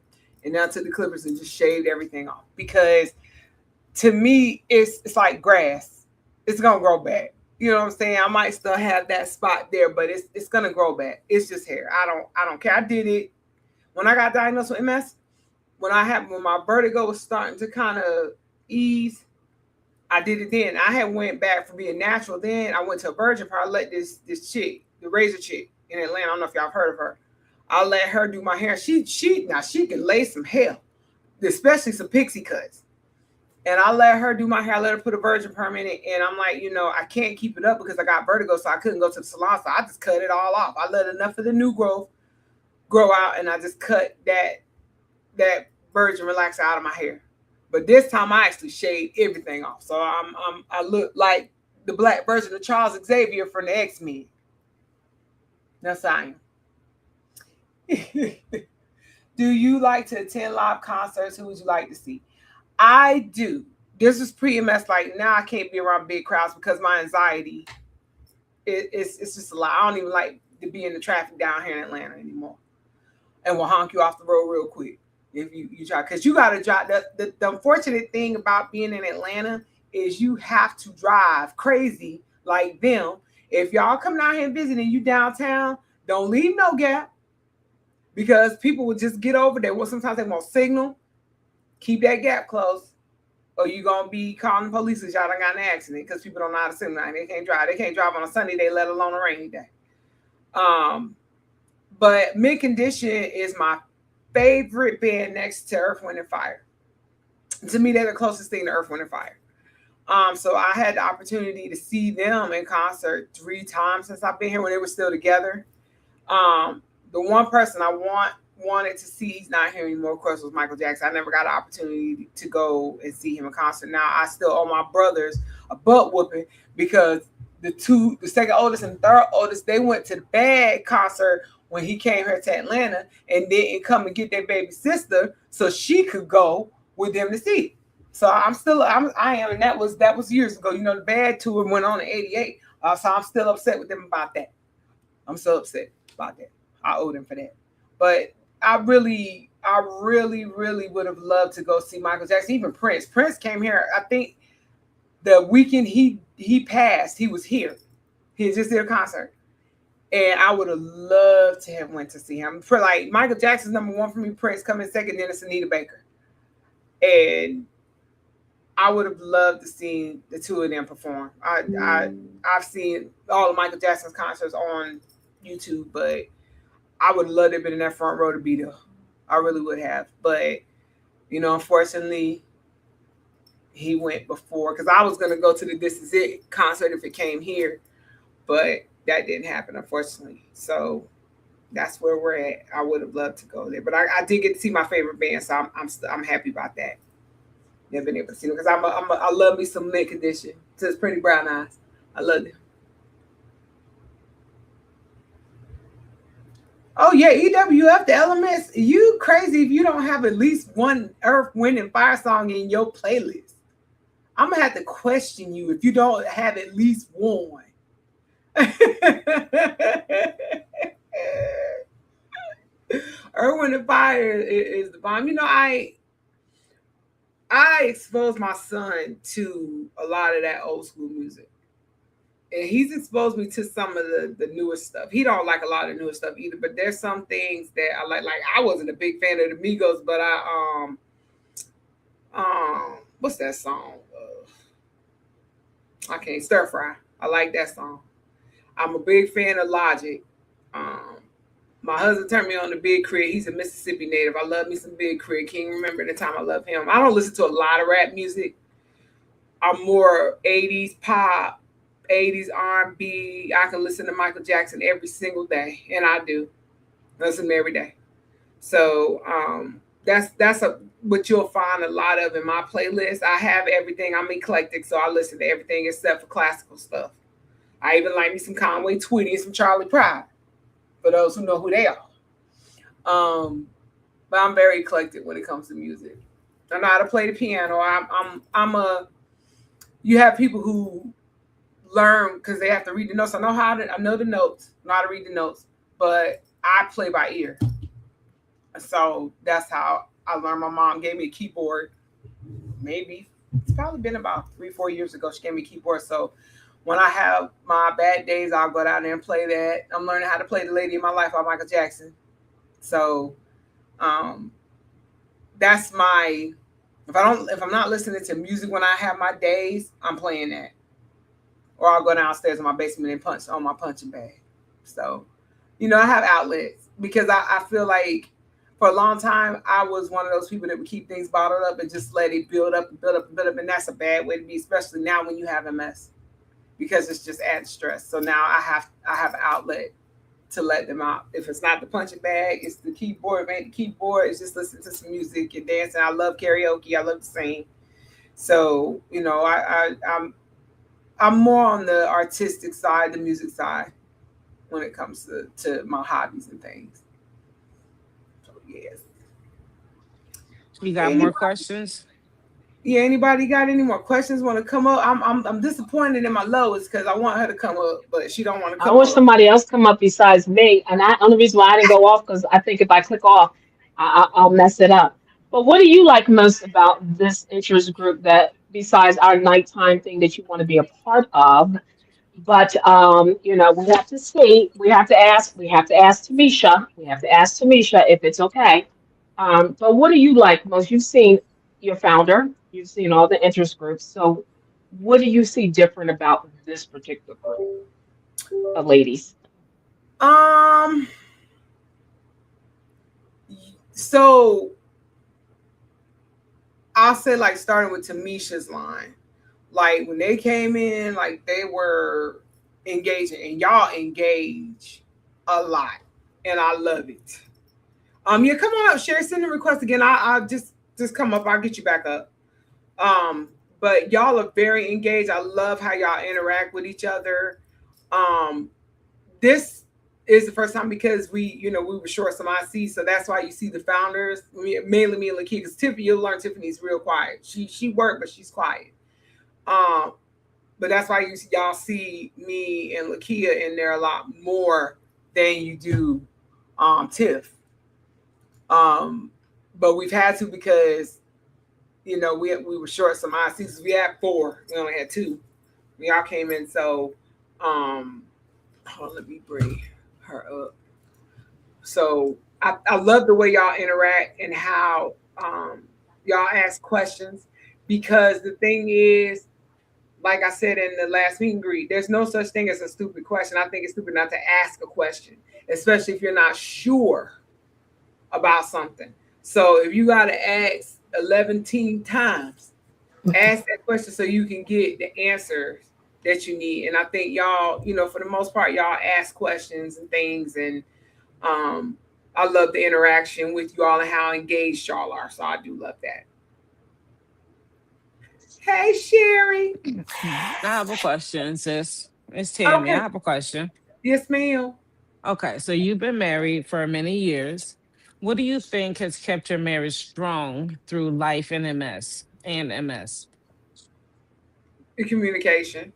And then I took the clippers and just shaved everything off. Because to me, it's like grass. It's going to grow back. You know what I'm saying? I might still have that spot there, but it's going to grow back. It's just hair. I don't care. I did it when I got diagnosed with MS. When my vertigo was starting to kind of ease, I did it then. I had went back from being natural. Then I went to a virgin part. I let this chick, the razor chick in Atlanta, I don't know if y'all have heard of her. I let her do my hair. She can lay some hair, especially some pixie cuts. And I let her do my hair. I let her put a virgin perm in it. And I'm like, I can't keep it up because I got vertigo, so I couldn't go to the salon. So I just cut it all off. I let enough of the new growth grow out, and I just cut that virgin relaxer out of my hair. But this time I actually shaved everything off. So I look like the black version of Charles Xavier from the X-Men. That's I am. Do you like to attend live concerts? Who would you like to see? I do. This is pre-MS. Like now I can't be around big crowds because my anxiety, it's just a lot. I don't even like to be in the traffic down here in Atlanta anymore. And we'll honk you off the road real quick. If you try, because you got to drive. The unfortunate thing about being in Atlanta is you have to drive crazy like them. If y'all come down here and visiting you downtown, don't leave no gap because people will just get over there. Well, sometimes they won't signal. Keep that gap closed, or you're gonna be calling the police if y'all done got in an accident because people don't know how to signal. They can't drive. They can't drive on a Sunday day, let alone a rainy day. But Mid Condition is my favorite band next to Earth, Wind, and Fire. To me, they're the closest thing to Earth, Wind, and Fire. So I had the opportunity to see them in concert 3 times since I've been here when they were still together. The one person I wanted to see, he's not here anymore, of course, was Michael Jackson. I never got an opportunity to go and see him in concert. Now I still owe my brothers a butt whooping because the second oldest and third oldest, they went to the Bad concert when he came here to Atlanta and didn't come and get their baby sister so she could go with them to see. So I am, and that was years ago. The Bad tour went on in '88. So I'm still upset with them about that. I'm so upset about that. I owe them for that. But I really would have loved to go see Michael Jackson, even Prince. Prince came here, I think the weekend he passed, he was here. He just did a concert. And I would have loved to have went to see him. For like Michael Jackson's number 1 for me, Prince coming second, then it's Anita Baker. And I would have loved to see the two of them perform. I've seen all of Michael Jackson's concerts on YouTube, but I would love to have been in that front row to be there. I really would have. But, unfortunately, he went before because I was gonna go to the This Is It concert if it came here, but that didn't happen unfortunately. So that's where we're at. I would have loved to go there, but I did get to see my favorite band, so I'm happy about that. Never been able to see them because I love me some Mint Condition. Says Pretty Brown Eyes. I love them. Oh yeah, EWF, the Elements. You crazy if you don't have at least one Earth, Wind, and Fire song in your playlist. I'm gonna have to question you if you don't have at least one. Earth, Wind, and Fire is the bomb. You know, I exposed my son to a lot of that old school music. And he's exposed me to some of the newer stuff. He don't like a lot of newer stuff either, but there's some things that I like. Like I wasn't a big fan of the Migos, but what's that song? I can't Stir Fry. I like that song. I'm a big fan of Logic. Um, my husband turned me on to Big Crit. He's a Mississippi native. I love me some Big Crit. Can you remember the time I love him? I don't listen to a lot of rap music. I'm more 80s pop, 80s R&B. I can listen to Michael Jackson every single day, and I do. I listen every day. So that's what you'll find a lot of in my playlist. I have everything. I'm eclectic, so I listen to everything except for classical stuff. I even like me some Conway Twitty and some Charlie Pride, for those who know who they are. But I'm very eclectic when it comes to music. I know how to play the piano. I'm a. You have people who learn because they have to read the notes. I know the notes, I know how to read the notes, but I play by ear. So that's how I learned. My mom gave me a keyboard. Maybe it's probably been about 3-4 years ago. She gave me a keyboard. So when I have my bad days, I'll go down there and play that. I'm learning how to play "The Lady in My Life" by Michael Jackson. So that's my. If I'm not listening to music when I have my days, I'm playing that. Or I'll go downstairs in my basement and punch on my punching bag. So, I have outlets because I feel like for a long time I was one of those people that would keep things bottled up and just let it build up and build up and build up, and that's a bad way to be, especially now when you have MS, because it's just added stress. So now I have an outlet to let them out. If it's not the punching bag, it's the keyboard. If it ain't the keyboard, it's just listening to some music and dancing. I love karaoke. I love to sing. So I'm more on the artistic side, the music side, when it comes to my hobbies and things. So yes. You got more Anybody, questions? yeah, anybody got any more questions? Want to come up? I'm disappointed in my Lois because I want her to come up, but she don't want to I come wish up. somebody else come up besides me. And I only reason why I didn't go off because I think if I click off, I'll mess it up. But what do you like most about this interest group that besides our nighttime thing that you want to be a part of? But we have to see, we have to ask Tamisha, if it's okay. But what do you like most? You've seen your founder, you've seen all the interest groups. So what do you see different about this particular group of ladies? Um, so I'll say like starting with Tamisha's line. Like when they came in, like they were engaging, and y'all engage a lot, and I love it. Yeah, come on up, share, send the request again. I just come up, I'll get you back up. But y'all are very engaged. I love how y'all interact with each other. Um, this is the first time because we were short some IC, so that's why you see the founders, mainly me and Lakeith, because Tiffany, you'll learn Tiffany's real quiet. She worked, but she's quiet. Um, but that's why y'all see me and Lakia in there a lot more than you do Tiff. But we've had to because we were short some ICs. We had 4, we only had 2. Y'all came in, so let me bring her up. So I love the way y'all interact and how y'all ask questions, because the thing is, like I said in the last meet and greet, there's no such thing as a stupid question. I think it's stupid not to ask a question, especially if you're not sure about something. So if you got to ask 11 times, Ask that question so you can get the answers that you need. And I think y'all, for the most part, y'all ask questions and things, and um, I love the interaction with you all and how engaged y'all are. So I do love that. Hey, Sherry. I have a question, sis. It's Tammy. I Okay. have a question. Yes, ma'am. Okay, so you've been married for many years. What do you think has kept your marriage strong through life and MS? The communication.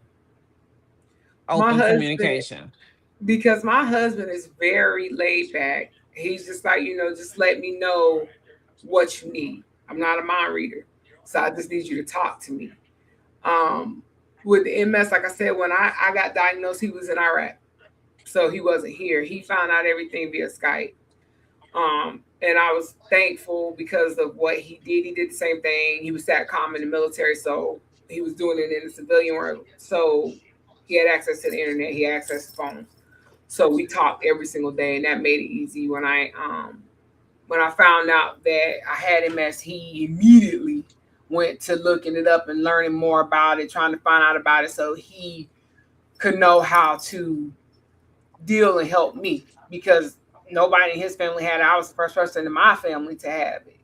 My Open husband, communication. because my husband is very laid back. He's just like, just let me know what you need. I'm not a mind reader. So I just need you to talk to me. Um, with the MS, like I said, when I got diagnosed, he was in Iraq. So he wasn't here. He found out everything via Skype. And I was thankful because of what he did. He did the same thing. He was that calm in the military, so he was doing it in the civilian world. So he had access to the internet. He had access to phones. So we talked every single day, and that made it easy. When I found out that I had MS, he immediately went to looking it up and learning more about it, trying to find out about it, so he could know how to deal and help me because nobody in his family had it. I was the first person in my family to have it.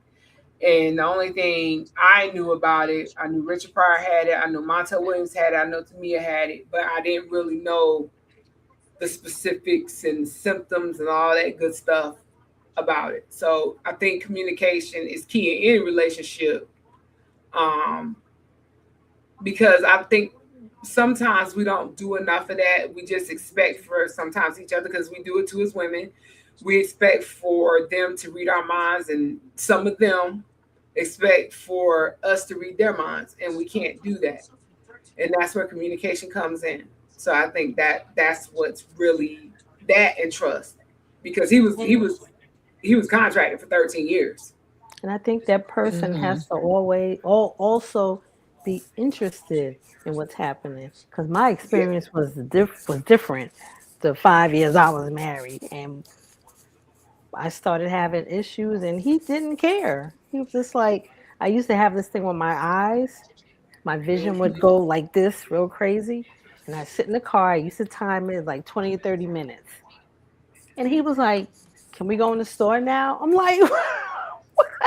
And the only thing I knew about it, I knew Richard Pryor had it, I knew Montel Williams had it, I know Tamia had it, but I didn't really know the specifics and symptoms and all that good stuff about it. So I think communication is key in any relationship. Um, because I think sometimes we don't do enough of that. We just expect for sometimes each other because we do it too as women. We expect for them to read our minds, and some of them expect for us to read their minds, and we can't do that. And that's where communication comes in. So I think that's what's really that and trust, because he was contracted for 13 years. And I think that person Mm-hmm. has to also be interested in what's happening. Because my Yeah. experience was different. The 5 years I was married, and I started having issues, and he didn't care. He was just like, I used to have this thing with my eyes. My vision would Mhm. go like this, real crazy. And I sit in the car. I used to time it like 20 or 30 minutes. And he was like, "Can we go in the store now?" I'm like,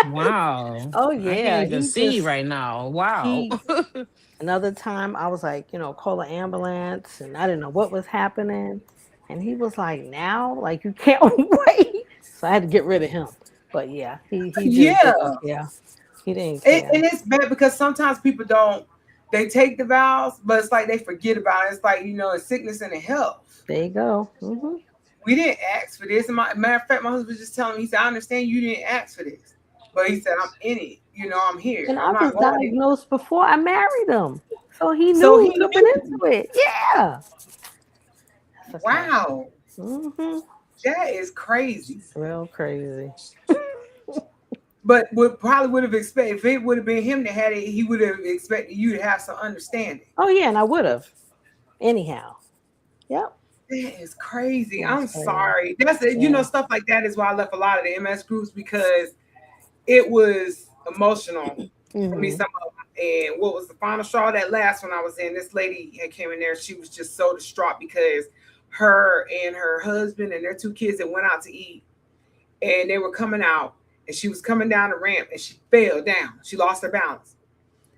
Wow. "Oh I can't yeah." even see right now. Wow. He Another time I was like, call an ambulance, and I didn't know what was happening. And he was like, "Now, like you can't wait." So I had to get rid of him. But yeah, he just Yeah. didn't care. He didn't And care. it's bad because sometimes people don't, they take the vows, but it's like they forget about it. It's like, it's sickness and in health. There you go. We didn't ask for this. And matter of fact, my husband was just telling me, he said, I understand you didn't ask for this. But he said, I'm in it. I'm here. And I'm I not was going in. diagnosed before I married him. So he So knew he coming knew. into it. Yeah. That's a fact. Wow. hmm That is crazy. Real crazy. But what probably would have expected, if it would have been him that had it, he would have expected you to have some understanding. Oh yeah, and I would have. Anyhow. Yep. That is crazy. That's I'm crazy. sorry. That's it. Yeah. Stuff like that is why I left a lot of the MS groups, because it was emotional for me. hmm Some of them. And what was the final straw? That last one I was in, this lady had came in there. She was just so distraught because her and her husband and their two kids that went out to eat, and they were coming out, and she was coming down the ramp, and she fell down. She lost her balance.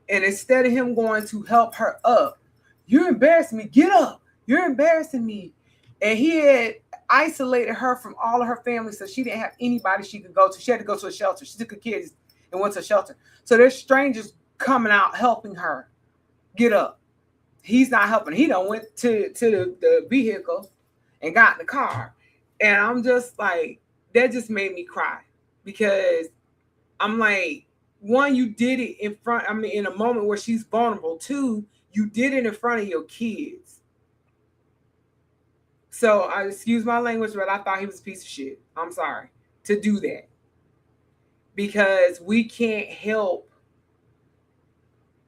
And instead of him going to help her up, "You're embarrassing me. Get up. You're embarrassing me." And he had isolated her from all of her family, so she didn't have anybody she could go to. She had to go to a shelter. She took her kids and went to a shelter. So there's strangers coming out helping her get up. He's not helping. He done went to the vehicle and got in the car. And I'm just like, that just made me cry, because I'm like, one, you did it in front, I mean, in a moment where she's vulnerable. Two, you did it in front of your kids. So I excuse my language, but I thought he was a piece of shit. I'm sorry to do that, because we can't help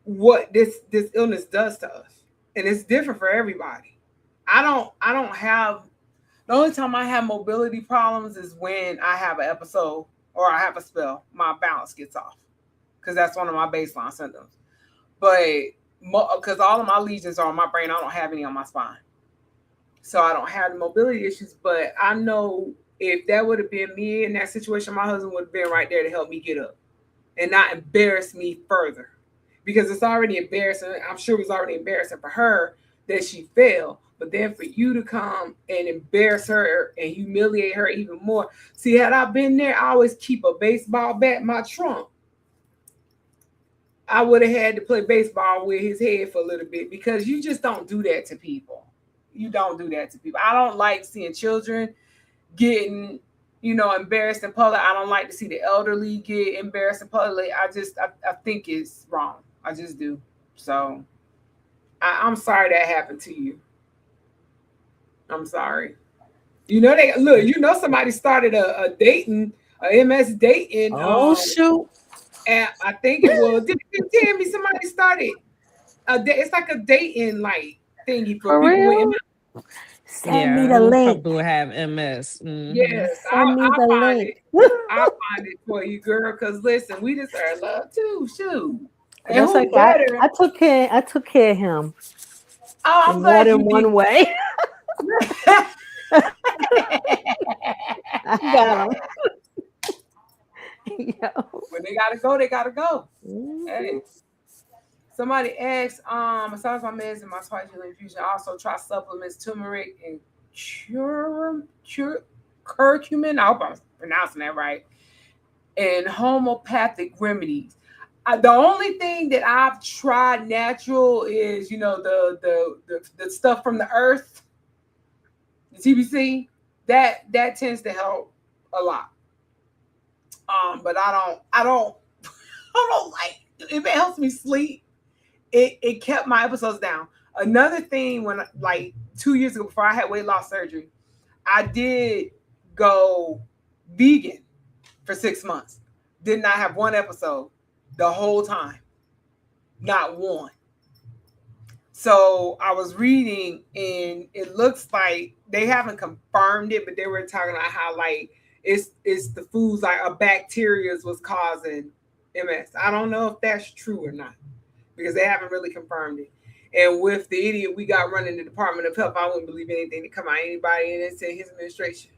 what this illness does to us, and it's different for everybody. I don't have, the only time I have mobility problems is when I have an episode or I have a spell. My balance gets off, because that's one of my baseline symptoms. but because all of my lesions are on my brain, I don't have any on my spine. So I don't have the mobility issues. But I know if that would have been me in that situation, my husband would have been right there to help me get up and not embarrass me further. Because it's already embarrassing. I'm sure it was already embarrassing for her that she fell. But then for you to come and embarrass her and humiliate her even more. See, had I been there, I always keep a baseball bat in my trunk. I would have had to play baseball with his head for a little bit because you just don't do that to people. You don't do that to people. I don't like seeing children getting, embarrassed in public. I don't like to see the elderly get embarrassed in public. I think it's wrong. I just do. So I'm sorry that happened to you. I'm sorry. Somebody started a MS dating. Oh shoot. And I think it was. Did you tell me somebody started it's like a dating like thingy for people real? with MS? Send me Yeah, the who link. probably have MS. Yes, Send me the link. I'll find it for you, girl. Because listen, we deserve love too. Shoot. And That's who okay. better? I took care of him Oh, I'm in more glad than you one way. I got him. Yo. When they gotta go, they gotta go. Mhm. Hey. Somebody asked, besides my meds and my twice daily infusion, I also try supplements, turmeric and curcumin. I hope I'm pronouncing that right. And homeopathic remedies. The only thing that I've tried natural is, the stuff from the earth, the TBC. That tends to help a lot. But I don't like if it helps me sleep. It kept my episodes down. Another thing, when like 2 years ago before I had weight loss surgery, I did go vegan for 6 months. Did not have one episode the whole time. Not one. So I was reading and it looks like they haven't confirmed it, but they were talking about how like it's the foods like a bacteria was causing MS. I don't know if that's true or not because they haven't really confirmed it. And with the idiot we got running the Department of Health, I wouldn't believe anything to come out anybody in and say his administration.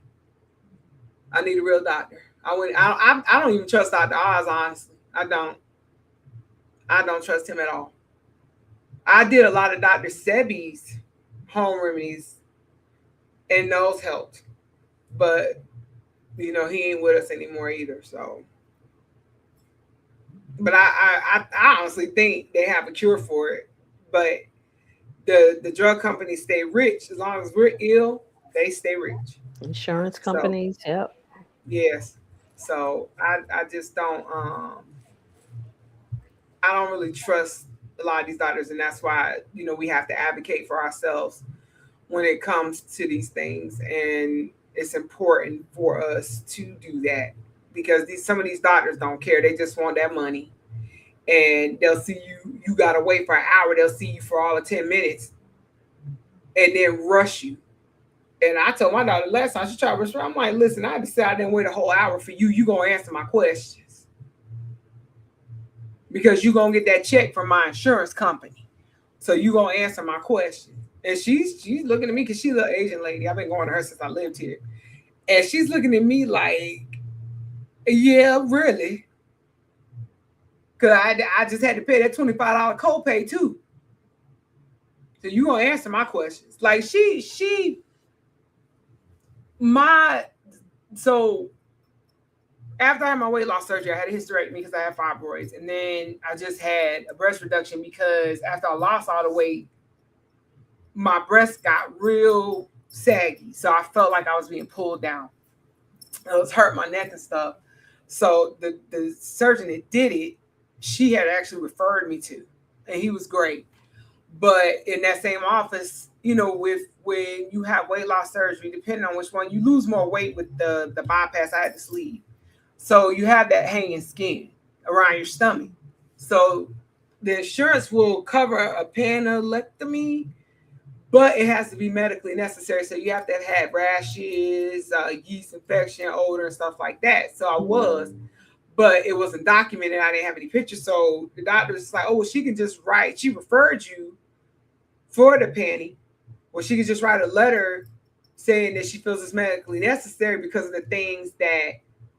I need a real doctor. I don't even trust Dr. Oz, honestly. I don't trust him at all. I did a lot of Dr. Sebi's home remedies, and those helped. But he ain't with us anymore either. So, but I honestly think they have a cure for it. But the drug companies stay rich as long as we're ill. They stay rich. Insurance So companies. Yep. yes. So I just don't I don't really trust a lot of these doctors, and that's why we have to advocate for ourselves when it comes to these things, and it's important for us to do that because some of these doctors don't care. They just want that money, and they'll see you. You gotta wait for an hour. They'll see you for all of 10 minutes, and then rush you. And I told my daughter last time she tried to rush me, I'm like, listen, I decided I didn't wait a whole hour for you. You gonna answer my questions because you gonna get that check from my insurance company. So you gonna answer my question. And she's looking at me because she's an Asian lady. I've been going to her since I lived here. And she's looking at me like, yeah, really. Because I just had to pay that $25 copay too. So you gonna answer my questions. Like so after I had my weight loss surgery, I had a hysterectomy because I had fibroids. And then I just had a breast reduction because after I lost all the weight, my breast got real saggy. So I felt like I was being pulled down. It was hurting my neck and stuff. So the surgeon that did it, she had actually referred me to, and he was great. But in that same office, with when you have weight loss surgery, depending on which one, you lose more weight with the bypass. I had the sleeve. So you have that hanging skin around your stomach. So the insurance will cover a panelectomy, but it has to be medically necessary. So you have to have had rashes, yeast infection, odor, and stuff like that. So I was. but it wasn't documented. I didn't have any pictures. So the doctor was like, oh, well, she can just write. She referred you for the panty. Well, she could just write a letter saying that she feels it's medically necessary because of the things that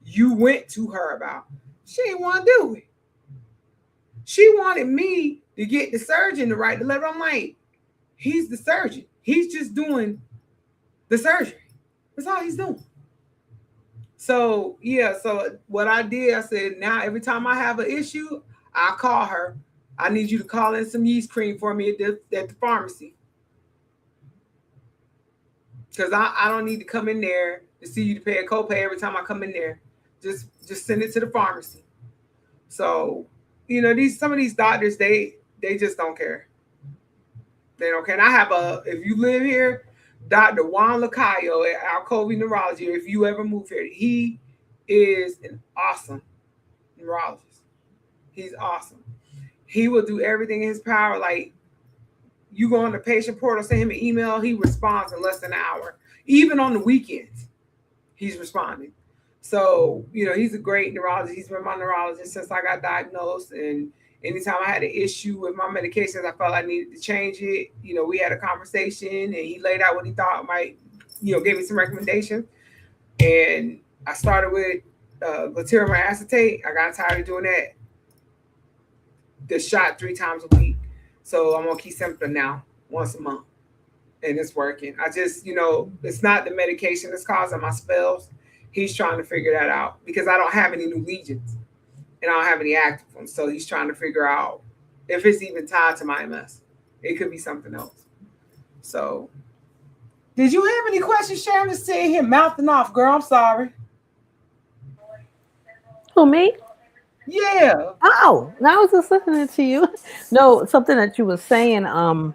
you went to her about. She didn't want to do it. She wanted me to get the surgeon to write the letter. I'm like, he's the surgeon. He's just doing the surgery. That's all he's doing. So, yeah, so what I did, I said, now every time I have an issue, I'll call her. I need you to call in some yeast cream for me at the pharmacy. Because I don't need to come in there to see you to pay a copay every time I come in there. Just send it to the pharmacy. So, some of these doctors, they just don't care. They don't care. And I have if you live here, Dr. Juan Lacayo at Alcove Neurology, if you ever move here, he is an awesome neurologist. He's awesome. He will do everything in his power. Like, you go on the patient portal, send him an email, he responds in less than an hour. Even on the weekends, he's responding. So, he's a great neurologist. He's been my neurologist since I got diagnosed. And anytime I had an issue with my medications, I felt I needed to change it. We had a conversation and he laid out what he thought might, gave me some recommendations. And I started with glutathione acetate. I got tired of doing that. The shot 3 times a week. So I'm on Kesimpta now, once a month. And it's working. I just, it's not the medication that's causing my spells. He's trying to figure that out because I don't have any new lesions and I don't have any active ones. So he's trying to figure out if it's even tied to my MS. It could be something else. So, did you have any questions, Sharon? Just sitting here mouthing off, girl. I'm sorry. Who, me? Yeah. Oh, no, I was just listening to you. No, something that you were saying. I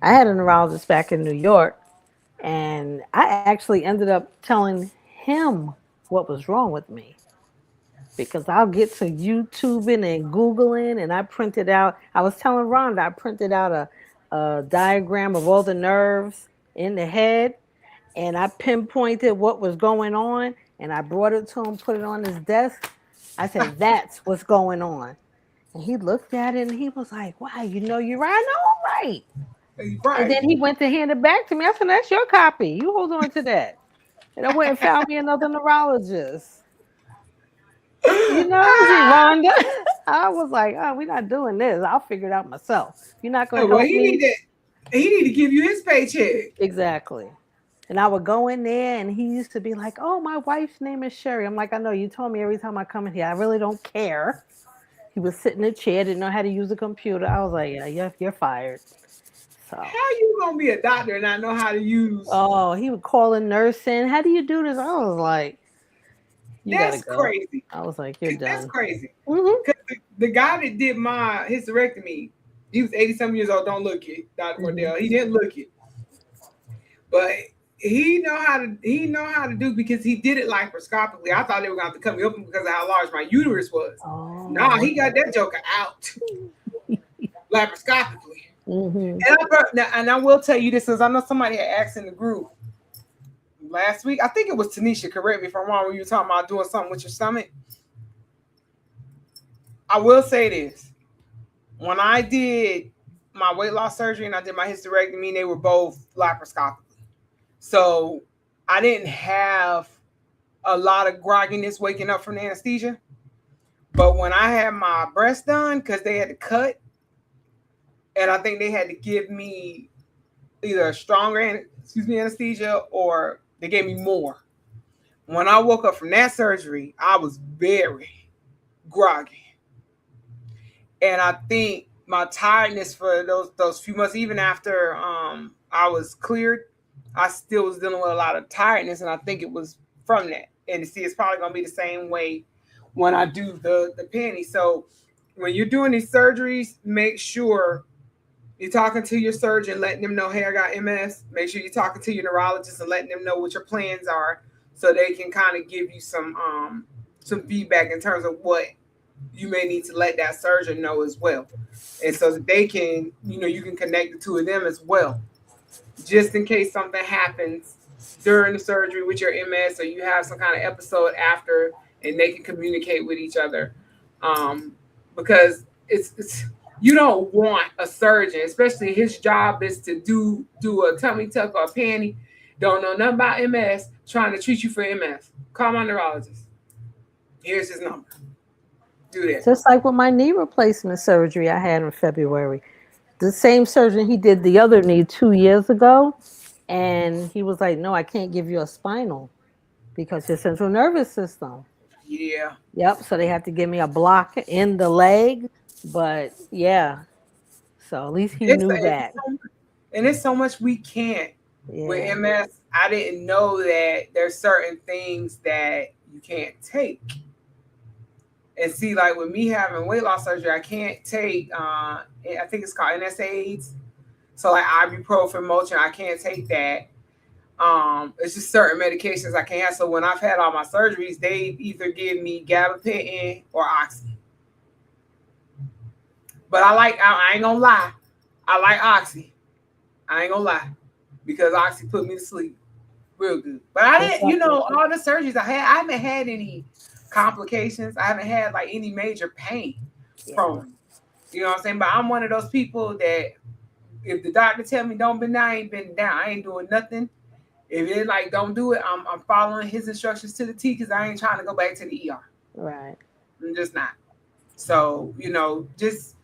had a neurologist back in New York, and I actually ended up telling him what was wrong with me because I'll get to YouTubing and Googling, and I printed out. I was telling Rhonda I printed out a diagram of all the nerves in the head, and I pinpointed what was going on, and I brought it to him, put it on his desk. I said, that's what's going on. And he looked at it and he was like, wow, you're right. I know I'm right. Right. And then he went to hand it back to me. I said, that's your copy. You hold on to that. And I went and found me another neurologist. Rhonda. I was like, oh, we're not doing this. I'll figure it out myself. You're not going to help me. He need to give you his paycheck. Exactly. And I would go in there and he used to be like, oh, my wife's name is Sherry. I'm like, I know, you told me every time I come in here. I really don't care. He was sitting in a chair, didn't know how to use a computer. I was like, yeah, you're fired. So, how you going to be a doctor and not know how to use? Oh, he would call a nurse in. How do you do this? I was like, that's crazy. I was like, you're done. That's crazy. Mm-hmm. The guy that did my hysterectomy, he was 80-some years old. Don't look it, Dr. Cordell. He didn't look it. But he know how to do because he did it laparoscopically. I thought they were going to have to cut me open because of how large my uterus was. Oh. Nah, he got that joker out laparoscopically. Mm-hmm. And I will tell you this, because I know somebody had asked in the group last week. I think it was Tanisha. Correct me if I'm wrong. When you were talking about doing something with your stomach. I will say this: when I did my weight loss surgery and I did my hysterectomy, they were both laparoscopic. So I didn't have a lot of grogginess waking up from the anesthesia. But when I had my breast done, because they had to cut, and I think they had to give me either a stronger anesthesia or they gave me more. When I woke up from that surgery, I was very groggy. And I think my tiredness for those few months, even after I was cleared, I still was dealing with a lot of tiredness, and I think it was from that. And see, it's probably going to be the same way when I do the panty. So when you're doing these surgeries, make sure you're talking to your surgeon, letting them know, hey, I got MS. Make sure you're talking to your neurologist and letting them know what your plans are so they can kind of give you some feedback in terms of what you may need to let that surgeon know as well. And so that they can, you can connect the two of them as well. Just in case something happens during the surgery with your MS or you have some kind of episode after and they can communicate with each other. Because it's you don't want a surgeon, especially his job is to do a tummy tuck or a panty, don't know nothing about MS, trying to treat you for MS. Call my neurologist. Here's his number. Do that. Just like with my knee replacement surgery I had in February. The same surgeon he did the other knee 2 years ago. And he was like, no, I can't give you a spinal because your central nervous system. Yeah. Yep. So they have to give me a block in the leg. But yeah. So at least he knew that. And it's so much we can't. With MS, I didn't know that there's certain things that you can't take. And see, like with me having weight loss surgery, I can't take, I think it's called NSAIDs. So like ibuprofen, Motrin, I can't take that. It's just certain medications I can't have. So when I've had all my surgeries, they either give me gabapentin or oxy. But I ain't gonna lie, I like oxy. I ain't gonna lie, because oxy put me to sleep real good. But I didn't, all the surgeries I haven't had any complications. I haven't had like any major pain from them. You know what I'm saying? But I'm one of those people that if the doctor tell me don't bend down, I ain't bending down. I ain't doing nothing. If it like don't do it, I'm following his instructions to the T because I ain't trying to go back to the ER. Right. I'm just not. So, just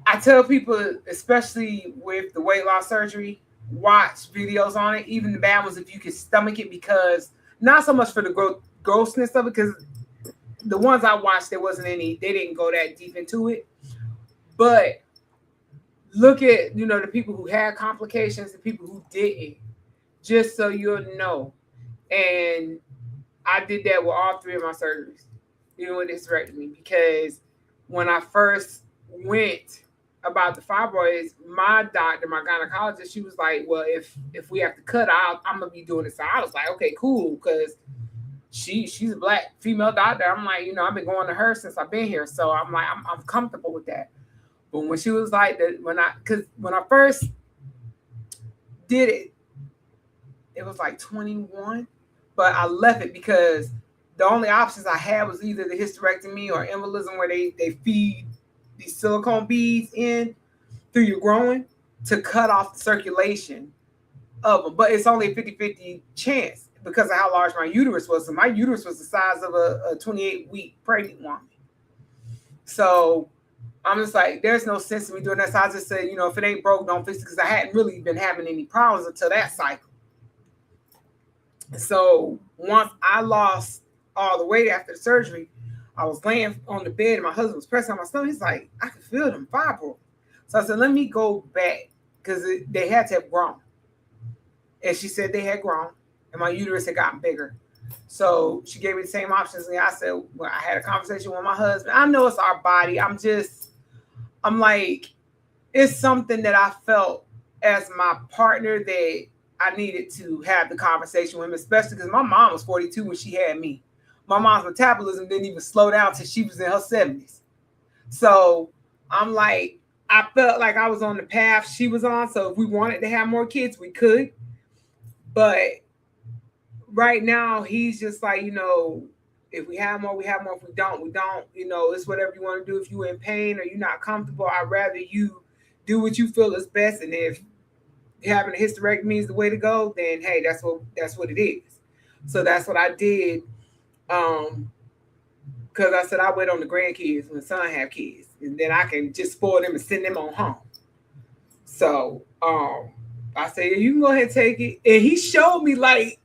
I tell people, especially with the weight loss surgery, watch videos on it, even the bad ones if you can stomach it, because not so much for the grossness of it, because the ones I watched, they didn't go that deep into it. But look at, the people who had complications, the people who didn't, just so you'll know. And I did that with all 3 of my surgeries, with hysterectomy, because when I first went about the fibroids, my doctor, my gynecologist, she was like, well, if we have to cut out, I'm gonna be doing it. So I was like, okay, cool, because she's a Black female doctor. I'm like, I've been going to her since I've been here, so I'm like, I'm comfortable with that. But when she was like that, when I first did it, it was like 21, but I left it because the only options I had was either the hysterectomy or embolism, where they feed these silicone beads in through your groin to cut off the circulation of them. But it's only a 50-50 chance because of how large my uterus was. So my uterus was the size of a 28-week pregnant woman. So I'm just like, there's no sense in me doing that. So I just said, if it ain't broke, don't fix it, because I hadn't really been having any problems until that cycle. So once I lost all the weight after the surgery, I was laying on the bed and my husband was pressing on my stomach. He's like, I can feel them fibroids. So I said, let me go back, because they had to have grown. And she said they had grown and my uterus had gotten bigger. So she gave me the same options. And I said, well, I had a conversation with my husband. I know it's our body. I'm like, it's something that I felt as my partner that I needed to have the conversation with him, especially because my mom was 42 when she had me. My mom's metabolism didn't even slow down till she was in her 70s. So I'm like, I felt like I was on the path she was on. So if we wanted to have more kids, we could. But right now, he's just like, if we have more, we have more. If we don't, we don't. It's whatever you want to do. If you're in pain or you're not comfortable, I'd rather you do what you feel is best. And if having a hysterectomy is the way to go, then hey, that's what it is. So that's what I did. Because I said I wait on the grandkids when son have kids, and then I can just spoil them and send them on home. So I said, you can go ahead and take it. And he showed me, like,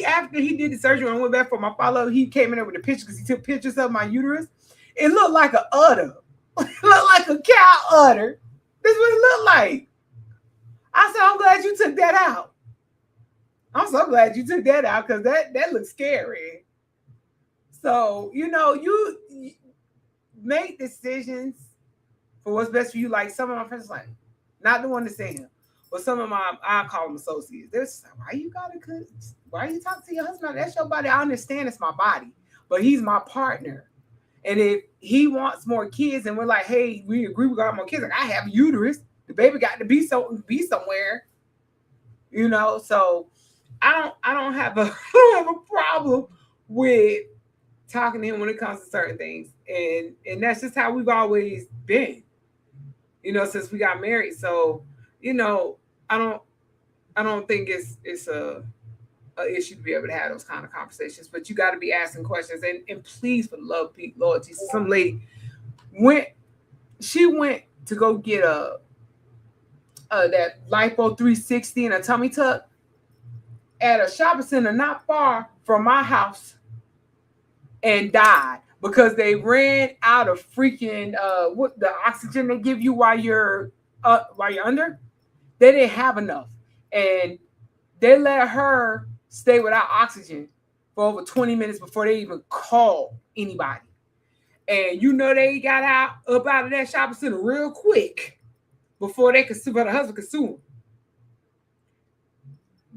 after he did the surgery and I went back for my follow-up, he came in there with a picture because he took pictures of my uterus. It looked like an udder. It looked like a cow udder. This is what it looked like. I said, I'm glad you took that out. I'm so glad you took that out, because that looks scary. So, you make decisions for what's best for you. Like some of my friends, like, not the one to say him, but some of I call them associates. They're just like, why you talk to your husband? That's your body. I understand it's my body, but he's my partner. And if he wants more kids and we're like, hey, we agree we got more kids, like, I have a uterus, the baby got to be somewhere, So I don't have a problem with talking to him when it comes to certain things. And that's just how we've always been, since we got married. So, I don't think it's a issue to be able to have those kind of conversations, but you got to be asking questions. And please, for the love of Pete, Lord Jesus, some lady went to go get that lipo 360 and a tummy tuck at a shopping center not far from my house and died because they ran out of freaking what the oxygen they give you while you're under. They didn't have enough, and they let her stay without oxygen for over 20 minutes before they even called anybody. And they got up out of that shopping center real quick before the husband could sue them.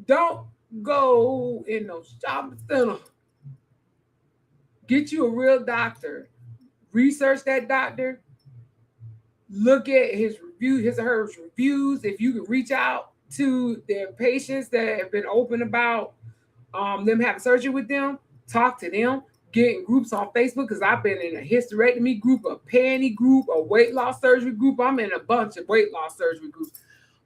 Don't go in no shopping center. Get you a real doctor. Research that doctor. Look at his or her reviews. If you can reach out to their patients that have been open about them having surgery with them, talk to them. Get in groups on Facebook, because I've been in a hysterectomy group, a panty group, a weight loss surgery group. I'm in a bunch of weight loss surgery groups.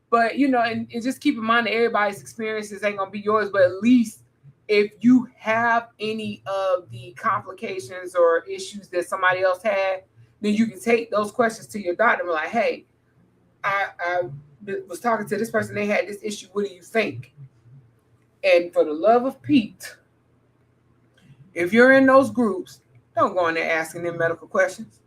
But, and just keep in mind that everybody's experiences ain't going to be yours. But at least if you have any of the complications or issues that somebody else had, then you can take those questions to your doctor and be like, hey, I was talking to this person. They had this issue. What do you think? And for the love of Pete, if you're in those groups, don't go in there asking them medical questions.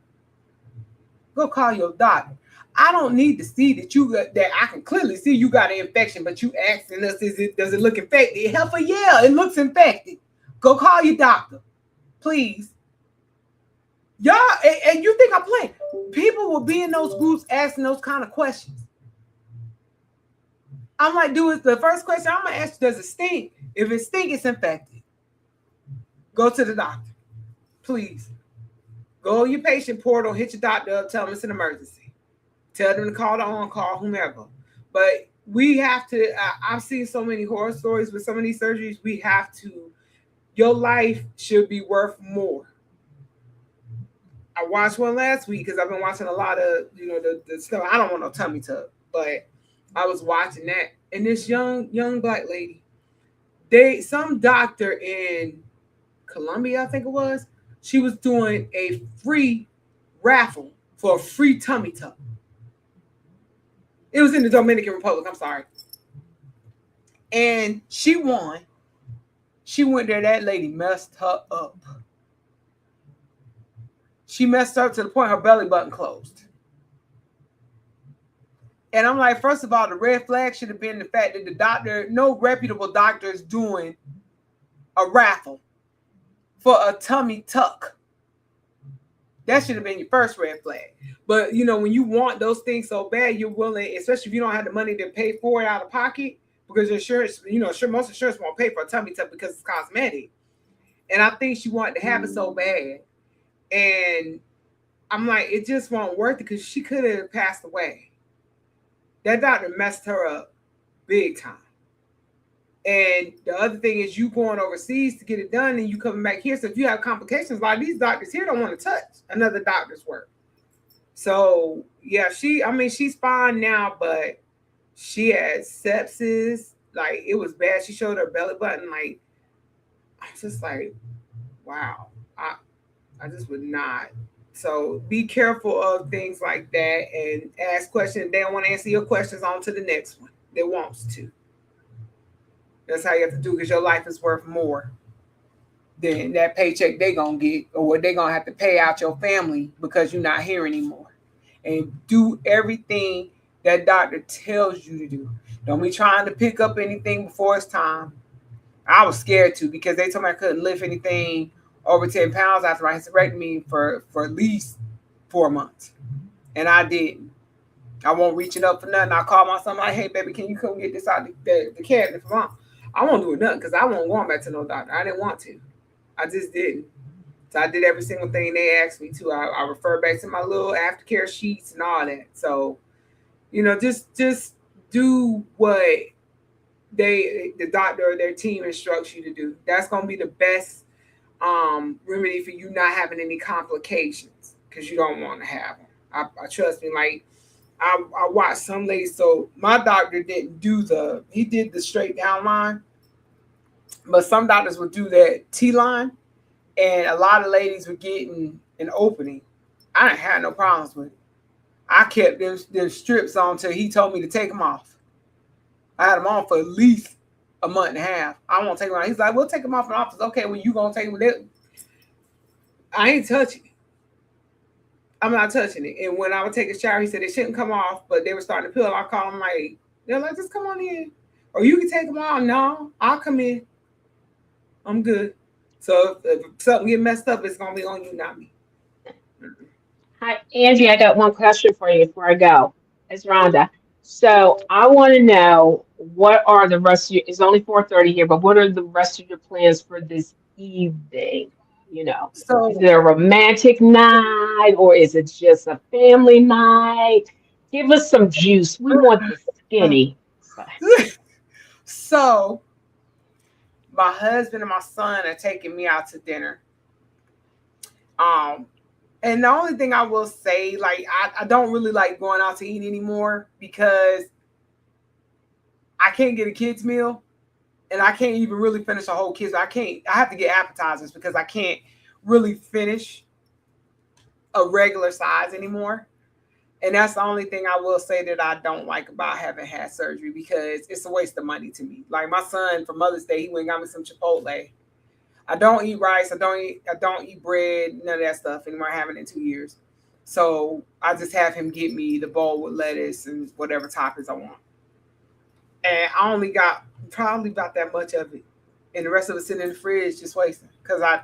Go call your doctor. I don't need to see that I can clearly see you got an infection, but you asking us, does it look infected? Hell for yeah, it looks infected. Go call your doctor, please. Y'all, and you think I'm playing? People will be in those groups asking those kind of questions. I'm like, the first question I'm gonna ask you, does it stink? If it stink, it's infected. Go to the doctor, please. Go to your patient portal, hit your doctor up, tell them it's an emergency. Tell them to call the on-call, whomever. But we have to, I've seen so many horror stories with some of these surgeries. We have to, your life should be worth more. I watched one last week because I've been watching a lot of, the stuff. I don't want no tummy tuck, but I was watching that. And this young black lady, some doctor in Colombia, I think it was, she was doing a free raffle for a free tummy tuck. It was in the Dominican Republic, I'm sorry. And she won. She went there, that lady messed her up. She messed up to the point her belly button closed. And I'm like, first of all, the red flag should have been the fact that the doctor, no reputable doctor is doing a raffle for a tummy tuck. That should have been your first red flag. But, when you want those things so bad, you're willing, especially if you don't have the money to pay for it out of pocket, because insurance, most insurance won't pay for a tummy tuck because it's cosmetic. And I think she wanted to have it so bad. And I'm like, it just won't work because she could have passed away. That doctor messed her up big time. And the other thing is you going overseas to get it done and you coming back here. So if you have complications, a lot of these doctors here don't want to touch another doctor's work. So yeah, she's fine now, but she had sepsis. Like, it was bad. She showed her belly button. Like, I was just like, wow, I just would not. So be careful of things like that and ask questions. They don't want to answer your questions, on to the next one. They wants to. That's how you have to do, because your life is worth more than that paycheck they gonna get, or what they gonna have to pay out your family because you're not here anymore. And do everything that doctor tells you to do. Don't be trying to pick up anything before it's time. I was scared to, because they told me I couldn't lift anything over 10 pounds after my hysterectomy for at least 4 months. And I didn't. I won't reach it up for nothing. I call my son, like, hey, baby, can you come get this out the cabinet for mom? I won't do nothing because I won't go back to no doctor. I didn't want to. I just didn't. So I did every single thing they asked me to. I refer back to my little aftercare sheets and all that. So, just do what the doctor or their team instructs you to do. That's going to be the best remedy for you not having any complications because you don't want to have them. I trust me. Like I watched some ladies. So my doctor didn't do he did the straight down line, but some doctors would do that T line, and a lot of ladies were getting an opening. I didn't have no problems with it. I kept them strips on till he told me to take them off. I had them on for at least a month and a half. I won't take them off. He's like, we'll take them off in the office. Okay, well, you going to take them. I ain't touching it. I'm not touching it. And when I would take a shower, he said it shouldn't come off, but they were starting to peel. I called them like, they're like, just come on in. Or you can take them off. No, I'll come in. I'm good. So if something get messed up, it's going to be on you, not me. Hi, Angie, I got one question for you before I go. It's Rhonda. So I want to know what are the rest of your, it's only 4:30 here, but what are the rest of your plans for this evening? You know, is So it a romantic night or is it just a family night? Give us some juice. We want the skinny. so my husband and my son are taking me out to dinner. Um, and the only thing I will say, like, I don't really like going out to eat anymore because I can't get a kids meal and I can't even really finish a whole kids. I have to get appetizers because I can't really finish a regular size anymore. And that's the only thing I will say that I don't like about having had surgery because it's a waste of money to me. Like my son for Mother's Day, he went and got me some Chipotle. I don't eat rice. I don't eat bread. None of that stuff anymore. I haven't in 2 years. So I just have him get me the bowl with lettuce and whatever toppings I want. And I only got probably about that much of it. And the rest of it sitting in the fridge just wasting. Because I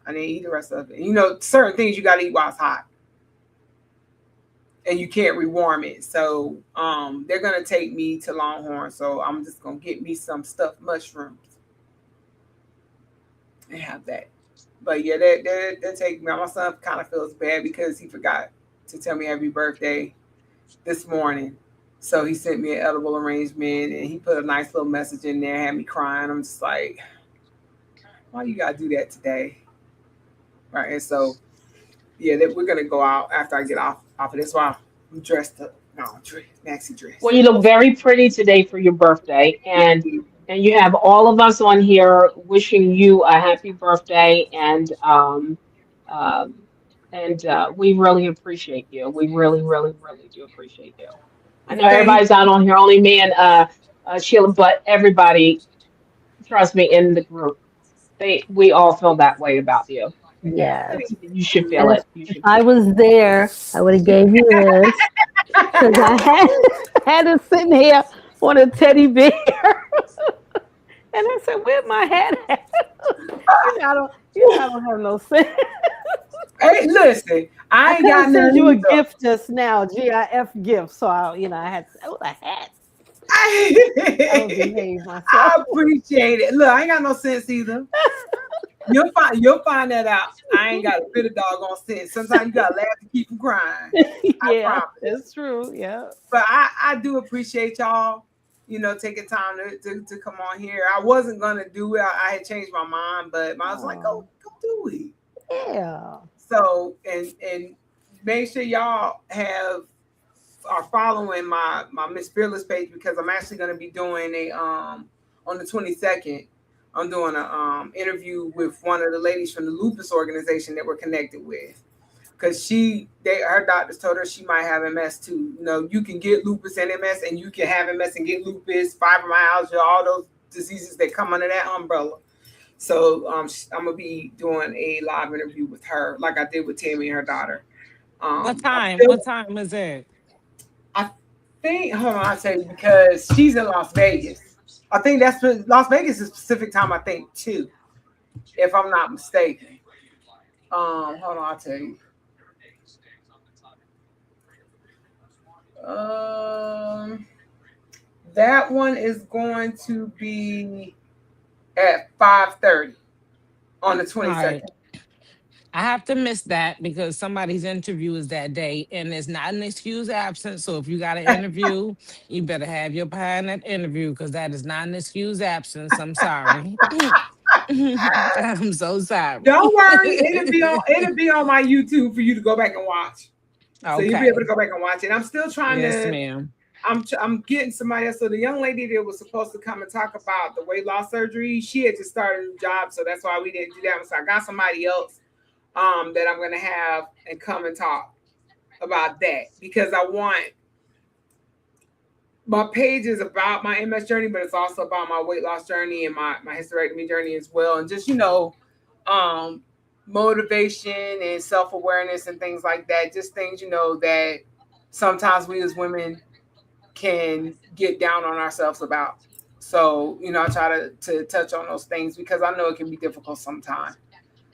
didn't eat the rest of it. And you know, certain things you gotta eat while it's hot. And you can't rewarm it. So they're gonna take me to Longhorn. So I'm just gonna get me some stuffed mushrooms and have that. But yeah, they take me. My son kind of feels bad because he forgot to tell me happy birthday this morning. So he sent me an edible arrangement and he put a nice little message in there, had me crying. I'm just like, why you gotta do that today? Right. And so yeah, we're gonna go out after I get off of this. While I'm dressed up. No, maxi dress. Well, you look very pretty today for your birthday, and you have all of us on here wishing you a happy birthday, um, we really appreciate you. We really, really, really do appreciate you. I know Thank everybody's out on here, only me and Sheila, but everybody, trust me, in the group, we all feel that way about you. Yes. You should feel And it. You if should I feel it. was there, I would have gave you this because I had had it sitting here on a teddy bear, and I said, "Where's my hat at?" I don't have no sense. Hey, listen, I I ain't got couldn't send you nothing a either. gift just now, GIF gift. So I had to say, oh, a hat. I would I behave myself. appreciate it. Look, I ain't got no sense either. You'll find that out. I ain't got a bit of doggone sense. Sometimes you gotta laugh to keep from crying. I Yeah, promise. that's true. Yeah. But I do appreciate y'all, taking time to come on here. I wasn't gonna do it. I had changed my mind, but I was like, Oh, go do it. yeah. So and make sure y'all are following my Miss Fearless page because I'm actually gonna be doing a on the 22nd. I'm doing a interview with one of the ladies from the lupus organization that we're connected with. Because her doctors told her she might have MS too. You can get lupus and MS, and you can have MS and get lupus, fibromyalgia, all those diseases that come under that umbrella. So I'm gonna be doing a live interview with her, like I did with Tammy and her daughter. What I time? feel, What time is it? I think, hold on, I'll tell you because she's in Las Vegas. I think Las Vegas is Pacific time. I think too, if I'm not mistaken. Hold on, I'll tell you. Um, that one is going to be at 5:30 on the All right. 22nd. I have to miss that because somebody's interview is that day and it's not an excuse absence. So if you got an interview, you better have your pie in that interview because that is not an excuse absence. I'm sorry. I'm so sorry. Don't worry, it'll be on my YouTube for you to go back and watch. So you'll be able Okay. to go back and watch it. I'm still trying Yes, to. ma'am. I'm getting somebody else. So the young lady that was supposed to come and talk about the weight loss surgery, she had just started a new job, so that's why we didn't do that. So I got somebody else that I'm gonna have and come and talk about that because I want my page is about my MS journey, but it's also about my weight loss journey and my hysterectomy journey as well. And just, um, motivation and self awareness and things like that. Just things, that sometimes we as women can get down on ourselves about. So, I try to touch on those things because I know it can be difficult sometimes.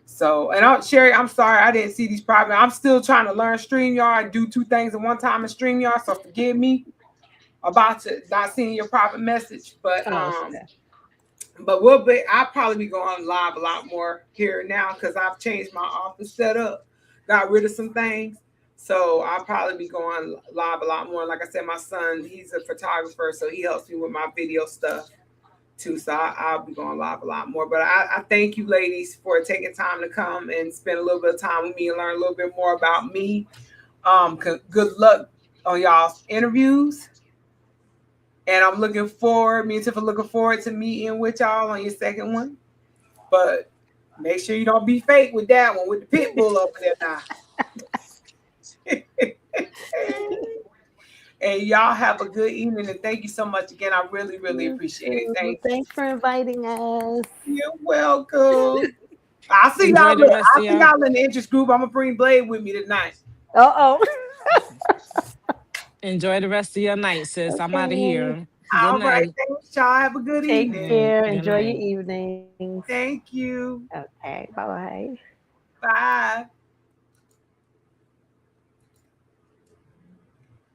So, and Sherry, I'm sorry I didn't see these problems. I'm still trying to learn StreamYard, do two things at one time in StreamYard. So forgive me about to not seeing your private message, but Oh, it's okay. I'll probably be going live a lot more here now because I've changed my office setup, got rid of some things. So I'll probably be going live a lot more. Like I said, my son, he's a photographer, so he helps me with my video stuff too. So I'll be going live a lot more. But I thank you, ladies, for taking time to come and spend a little bit of time with me and learn a little bit more about me. Good luck on y'all's interviews. And I'm looking forward, me and Tiff are looking forward to meeting with y'all on your second one. But make sure you don't be fake with that one, with the pit bull over there now. And y'all have a good evening. And thank you so much again. I really, really You appreciate it. too. Thank you. Thanks for inviting us. You're welcome. I'll see Enjoy y'all. the rest I'll of see your. y'all in the interest group. I'm gonna bring Blade with me tonight. Uh Enjoy the rest of your night, oh. sis. I'm out of Okay. here. Good All right. night. Thanks, y'all. Have a good Take evening. care. Good Enjoy your night. evenings. Thank you. Okay. Bye bye. Bye.